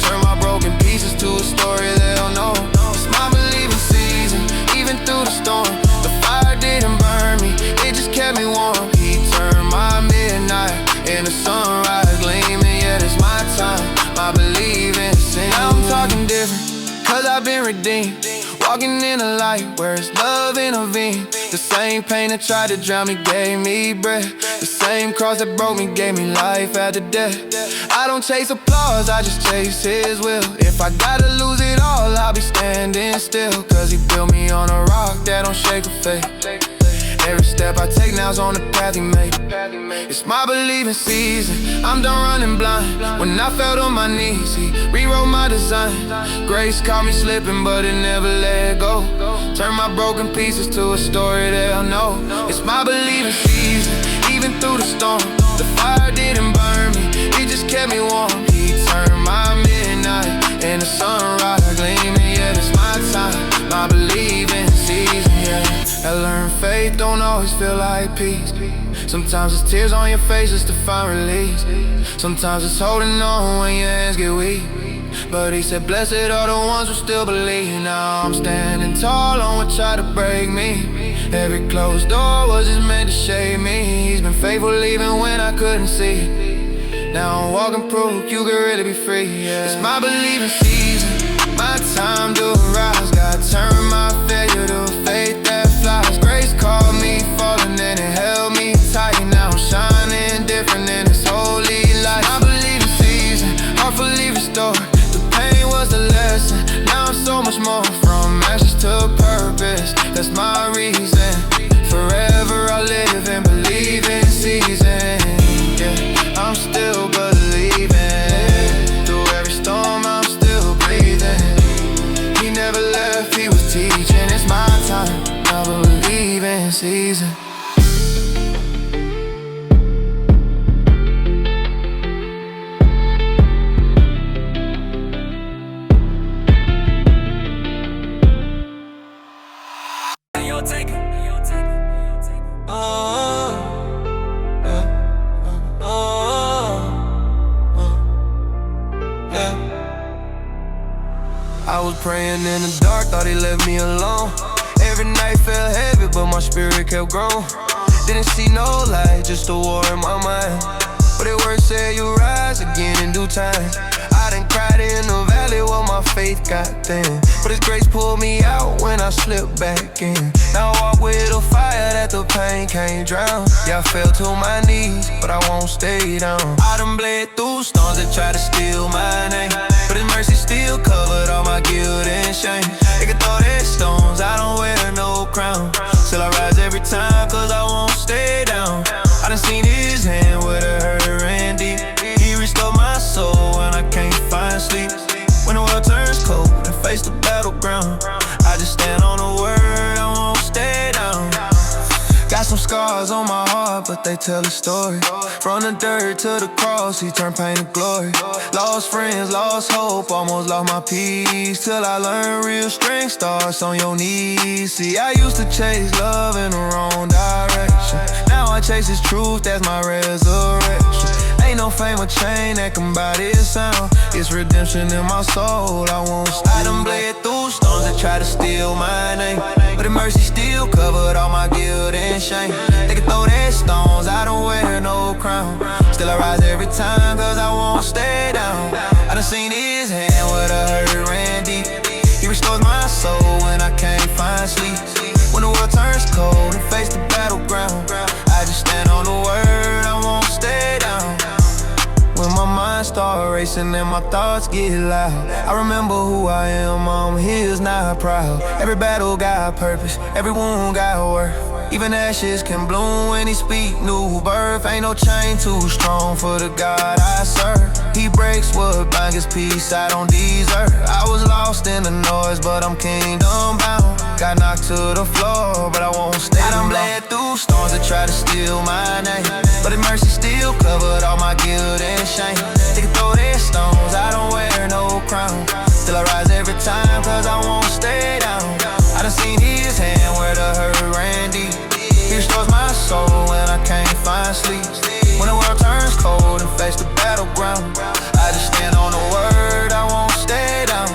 Turn my broken pieces to a story they'll know. It's my believing season, even through the storm. The fire didn't burn me, it just kept me warm. He turned my midnight into sunrise gleaming. Yeah, it's my time, my believing season. Now I'm talking different, cause I've been redeemed. Walking in a light where his love intervened. The same pain that tried to drown me gave me breath. The same cross that broke me gave me life after death. I don't chase applause, I just chase his will. If I gotta lose it all, I'll be standing still. Cause he built me on a rock that don't shake or fade. Every step I take now's on the path he made. It's my believing season, I'm done running blind. When I fell to my knees, he rewrote my design. Grace caught me slipping, but it never let go. Turn my broken pieces to a story they'll know. It's my believing season, even through the storm. The fire didn't burn me, it just kept me warm. He turned my midnight into sunrise gleaming. Yeah, it's my time, my believing season. Yeah, I learned faith don't always feel like peace. Sometimes it's tears on your face just to find release. Sometimes it's holding on when your hands get weak. But he said blessed are the ones who still believe. Now I'm standing tall on what tried to break me. Every closed door was just meant to shade me. He's been faithful even when I couldn't see. Now I'm walking proof you can really be free. Yeah. It's my believing season, my time to rise. God turned my failure to a faith that flies. Grace called me falling and it held me tight. Now I'm shining different in this holy light. My believing season, heartfully restored. The pain was the lesson, now I'm so much more. From ashes to purpose, that's my reason. Forever I'll live and believe in season. Yeah, I'm still believing. Through every storm I'm still breathing. He never left, he was teaching. It's my time, I believe in season. I was praying in the dark, thought he left me alone. Every night felt heavy, but my spirit kept growing. Didn't see no light, just a war in my mind. But it word said you rise again in due time. I done cried in the valley where my faith got thin, but His grace pulled me out when I slipped back in. Now I walk with a fire that the pain can't drown. Yeah, I fell to my knees, but I won't stay down. I done bled through storms that try to steal my name, but His mercy still covered all my guilt and shame. They can throw their stones, I don't wear no crown. Still I rise every time, cause I won't stay down. I done seen His hand where the hurt ran deep. He restored my soul when I can't find sleep. When the world turns cold and face the battleground, I just stand on the word, I won't stay down. Got some scars on my heart, but they tell a story. From the dirt to the cross, He turned pain to glory. Lost friends, lost hope, almost lost my peace, till I learned real strength starts on your knees. See, I used to chase love in the wrong direction. Now I chase His truth, that's my resurrection. Ain't no fame or chain that can buy this sound. It's redemption in my soul, I won't stay. I done bled through storms that try to steal my name, but His mercy still covered all my guilt and shame. They can throw their stones, I don't wear no crown. Still I rise every time, cause I won't stay down. I done seen His hand where the hurt ran deep. He restores my soul when I can't find sleep. When the world turns cold and face the battleground, I just stand on the word, I won't stay down. When my mind start racing and my thoughts get loud, I remember who I am, I'm His, not proud. Every battle got purpose, every wound got worth. Even ashes can bloom when He speak new birth. Ain't no chain too strong for the God I serve. He breaks what binds His peace I don't deserve. I was lost in the noise, but I'm kingdom bound. Got knocked to the floor, but I won't stay. I done bled through storms that try to steal my name, but His mercy still covered all my guilt and shame. They can throw their stones, I don't wear no crown. Still I rise every time, cause I won't stay down. I done seen His hand where the hurt ran deep. He restores my soul when I can't find sleep. When the world turns cold and face the battleground, I just stand on the word, I won't stay down.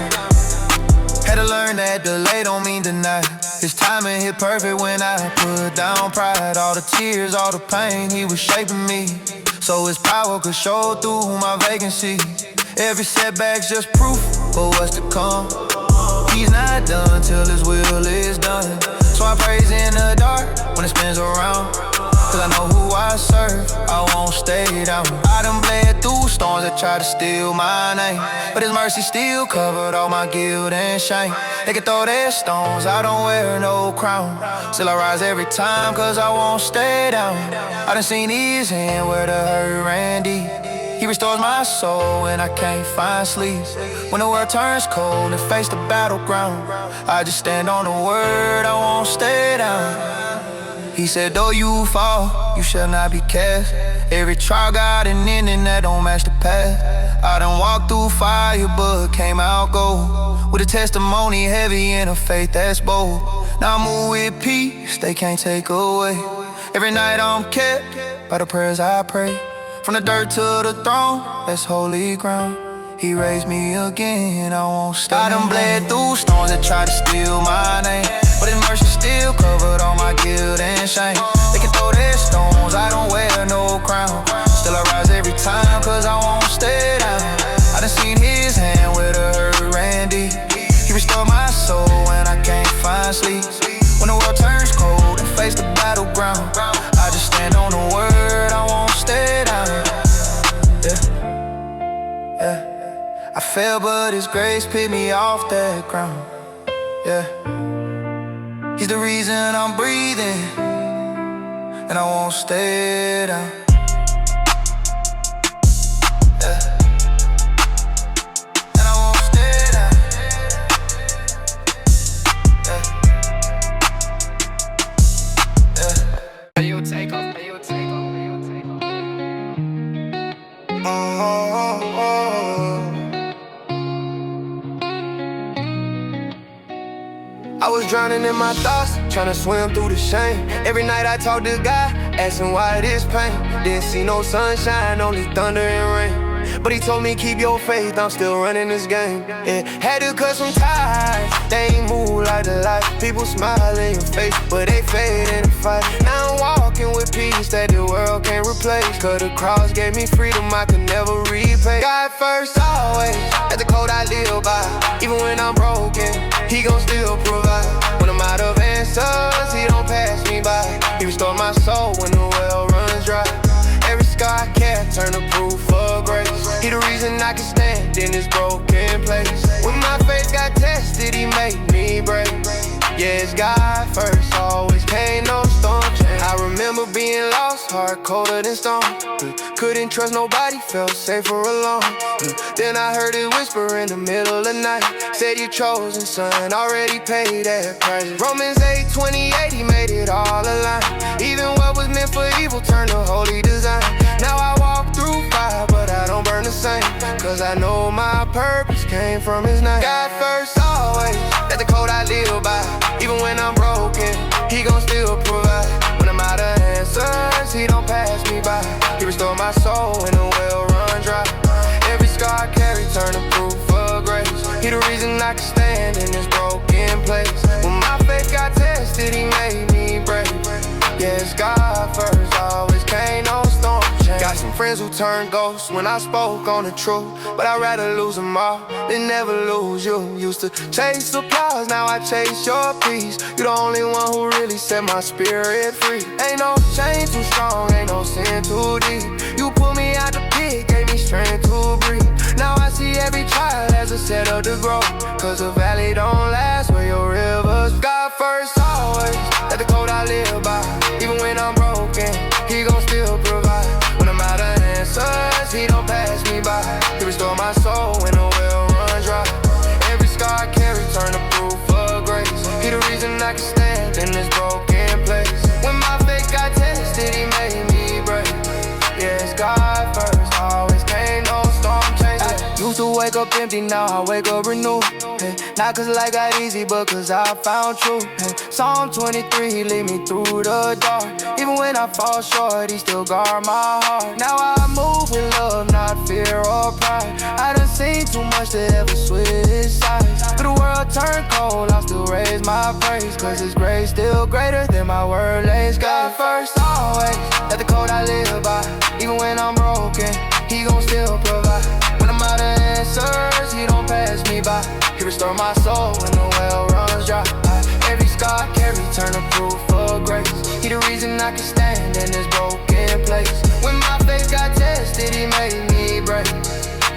Had to learn that delay don't mean deny. His timing hit perfect when I put down pride. All the tears, all the pain, He was shaping me, so His power could show through my vacancy. Every setback's just proof for what's to come. He's not done till His will is done. So I praise in the dark when it spins around, cause I know who I serve, I won't stay down. I done bled through storms that try to steal my name, but His mercy still covered all my guilt and shame. They can throw their stones, I don't wear no crown. Still I rise every time, cause I won't stay down. I done seen His hand where the hurt ran deep. He restores my soul when I can't find sleep. When the world turns cold and face the battleground, I just stand on the word, I won't stay down. He said, though you fall, you shall not be cast. Every trial got an ending that don't match the past. I done walked through fire, but came out gold, with a testimony heavy and a faith that's bold. Now I move with peace, they can't take away. Every night I'm kept by the prayers I pray. From the dirt to the throne, that's holy ground. He raised me again, I won't stop. I done bled through storms that try to steal my name, but His mercy still covered all my guilt and shame. They can throw their stones, I don't wear no crown. Still I rise every time, cause I won't stay down. I done seen His hand where the hurt ran deep. He restored my soul when I can't find sleep. When the world turns cold and face the battleground, I just stand on the word, I won't stay down. Yeah. I fell, but His grace picked me off that ground. Yeah. He's the reason I'm breathing, and I won't stay down. Yeah. And I won't stay down. Yeah. You take off, you take off, you take off. I was drowning in my thoughts, trying to swim through the shame. Every night I talk to God, asking why this pain. Didn't see no sunshine, only thunder and rain. But he told me keep your faith, I'm still running this game. Yeah, had to cut some ties, they ain't move like the light. People smile in your face, but they fade in the fight. Now I'm walking with peace that the world can't replace. Cause the cross gave me freedom I could never repay. God first always, that's the code I live by. Even when I'm broken, he gon' still provide. When I'm out of answers, he don't pass me by. He restored my soul when the well runs dry. Every scar I carry turn to proof of grace. He the reason I can stand in this broken place. When my faith got tested, he made me brave. Yeah, it's God first, always can't no storm change. I remember being lost, heart colder than stone. Couldn't trust nobody, felt safer alone. Then I heard it whisper in the middle of the night. Said you chosen son, already paid that price. Romans 8:28, he made it all align. Even what was meant for evil turned to holy design. Now I walk through fire, but I don't burn the same. Cause I know my purpose came from his name. God first always, that's the code I live by. Even when I'm broken, he gon' still provide. When I'm out of answers, he don't pass me by. He restored my soul when the well run dry. Every scar I carry turn to proof of grace. He the reason I can stand in this broken place. When my faith got tested, he made me brave. Yeah, it's God first, always can't no storm change. Got some friends who turned ghosts when I spoke on the truth. But I'd rather lose them all than never lose you. Used to chase applause, now I chase your peace. You the only one who really set my spirit free. Ain't no chain too strong, ain't no sin too deep. You pulled me out the pit, gave me strength to breathe. Now I see every trial as a setup to grow. Cause the valley don't last where your rivers. God first always, that's the code I live by. Even when I'm broken, he gon' still provide. When I'm out of answers, he don't pass me by. He restore my soul when the well runs dry. Every scar I carry turn to proof of grace. He the reason I can stand in this broken place. When my faith got tested, he made me brave. Yeah, it's God first, always can't no storm change. Used to wake up empty, now I wake up renewed. Hey, not cause life got easy, but cause I found truth. Hey, Psalm 23, he lead me through the dark. Even when I fall short, he still guard my heart. Now I move with love, not fear or pride. I done seen too much to ever switch sides. But the world turned cold, I still raise my praise. Cause his grace still greater than my word lays. God first always, that's the code I live by. Even when I'm broken, he gon' still provide. When I'm out of answers, he don't pass me by. He restore my soul when the well runs dry. Every scar I carry turn to proof of grace. He the reason I can stand in this broken place. When my faith got tested, he made me brave.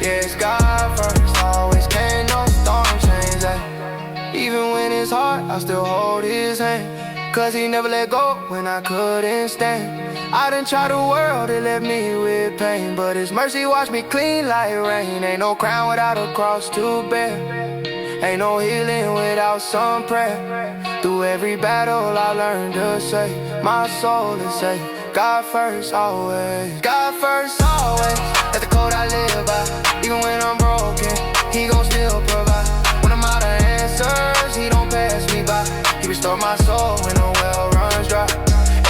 Yeah, it's God first, always can't no storm change that. Even when it's hard, I still hold his hand. Cause he never let go when I couldn't stand. I done tried the world, it left me with pain. But his mercy washed me clean like rain. Ain't no crown without a cross to bear. Ain't no healing without some prayer. Through every battle I learned to say, my soul is safe. God first always, God first always. That's the code I live by. Even when I'm broken, he gon' still provide. When I'm out of answers, he don't pass me by. He restore my soul when the well runs dry.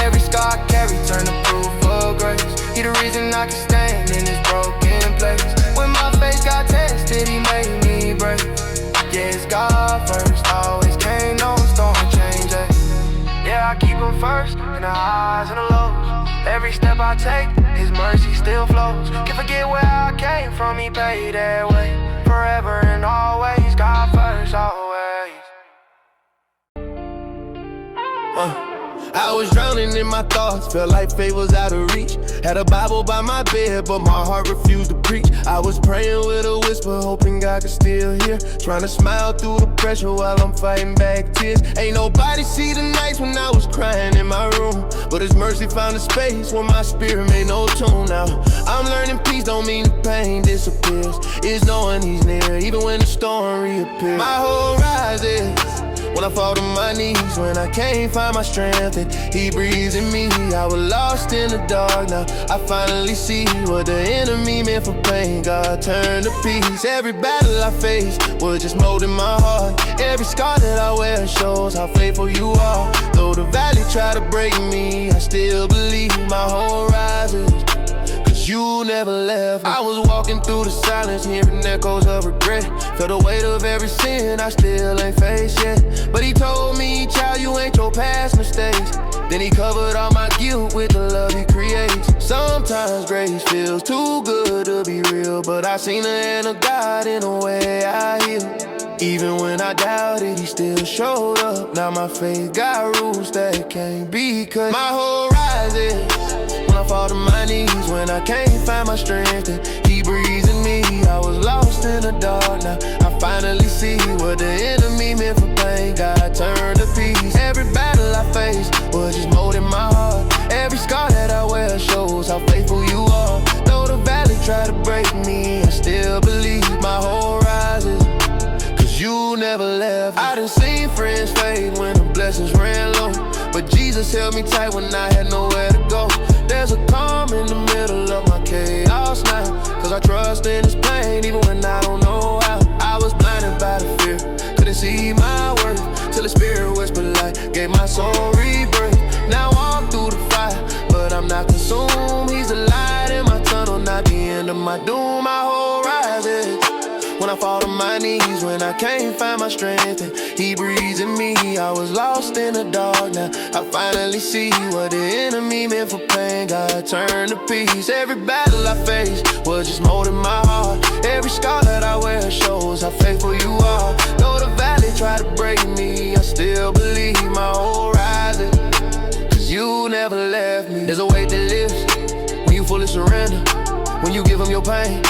Every scar I carry turn to proof of grace. He the reason I can stand in this broken place. When my faith got tested, he made me brave. Yeah, it's God first, always can't no storm change it. Yeah, I keep him first, in the highs and the lows. Every step I take, his mercy still flows. Can't forget where I came from, he paid that way. Forever and always, God first, always. I was drowning in my thoughts, felt like faith was out of reach. Had a Bible by my bed, but my heart refused to preach. I was praying with a whisper, hoping God could still hear. Trying to smile through the pressure while I'm fighting back tears. Ain't nobody see the nights when I was crying in my room, but his mercy found a space where my spirit made no tune. Now I'm learning peace don't mean the pain disappears. It's knowing he's near, even when the storm reappears. My whole rise is when I fall to my knees, when I can't find my strength and he breathes in me. I was lost in the dark, now I finally see what the enemy meant for pain, God turned to peace. Every battle I face was just molding my heart. Every scar that I wear shows how faithful you are. Though the valley tried to break me, I still believe my whole rises. you never left me. I was walking through the silence, hearing echoes of regret. Felt the weight of every sin I still ain't faced yet. But he told me, child, you ain't your past mistakes. Then he covered all my guilt with the love he creates. Sometimes grace feels too good to be real, but I seen the hand of God in the way I heal. Even when I doubted, he still showed up. Now my faith got rules that can't be cut. My horizon, when I fall to my knees, when I can't find my strength, and he breathes in me. I was lost in the dark, now I finally see what the enemy meant for pain. God turned to peace. Every battle I faced was just molding my heart. Every scar that I wear shows how faithful you are. Though the valley tried to break me, I still believe my horizon. You never left. I done seen friends fade when the blessings ran low, but Jesus held me tight when I had nowhere to go. There's a calm in the middle of my chaos now, cause I trust in his plan even when I don't know how. I was blinded by the fear, couldn't see my worth, till the spirit whispered light, gave my soul rebirth. Now I walk through the fire, but I'm not consumed. He's the light in my tunnel, not the end of my doom. My horizon, when I fall to my knees, when I can't find my strength, and he breathes in me. I was lost in the dark, now I finally see what the enemy meant for pain. God turned to peace. Every battle I faced was just molding my heart. Every scar that I wear shows how faithful you are. Though the valley tried to break me, I still believe my horizon, cause you never left me. There's a weight that lifts when you fully surrender, when you give him your pain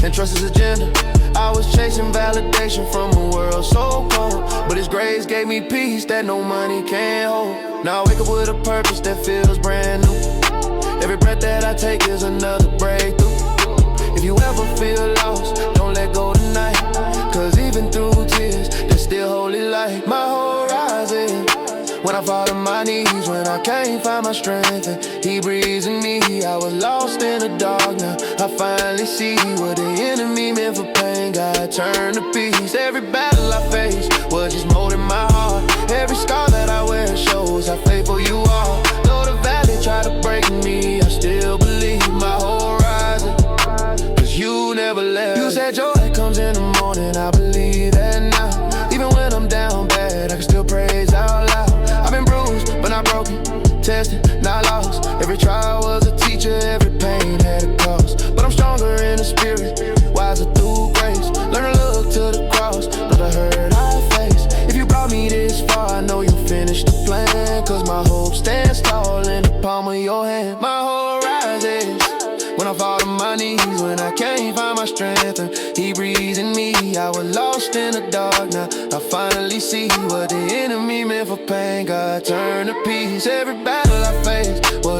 and trust his agenda. I was chasing validation from a world so cold, but his grace gave me peace that no money can hold. Now I wake up with a purpose that feels brand new. Every breath that I take is another breakthrough. If you ever feel lost, don't let go tonight, cause even through tears, there's still holy light. My horizon, when I fall to my knees, when I can't find my strength, and he breathes in me. I was lost in the dark, now I finally see what the enemy meant for pain. God turned to peace. Every battle I faced was just molding my heart. Every scar that I wear shows how faithful you are. Though the valley tried to break me, I still believe my horizon, cause you never left. You said joy comes in the morning, I believe that now. Even when I'm down bad, I can still praise out loud. I've been bruised, but not broken, tested, not lost. Every trial was a teacher, every pain had a cost. But I'm stronger in the spirit, wiser through grace. Learn to look to the cross, not the hurt I face. If you brought me this far, I know you'll finish the plan, cause my hope stands tall in the palm of your hand. My horizon, when I fall to my knees, when I can't find my strength, and he breathes in me. I was lost in the dark, now I finally see what the enemy meant for pain. God turned to peace. Every battle I faced was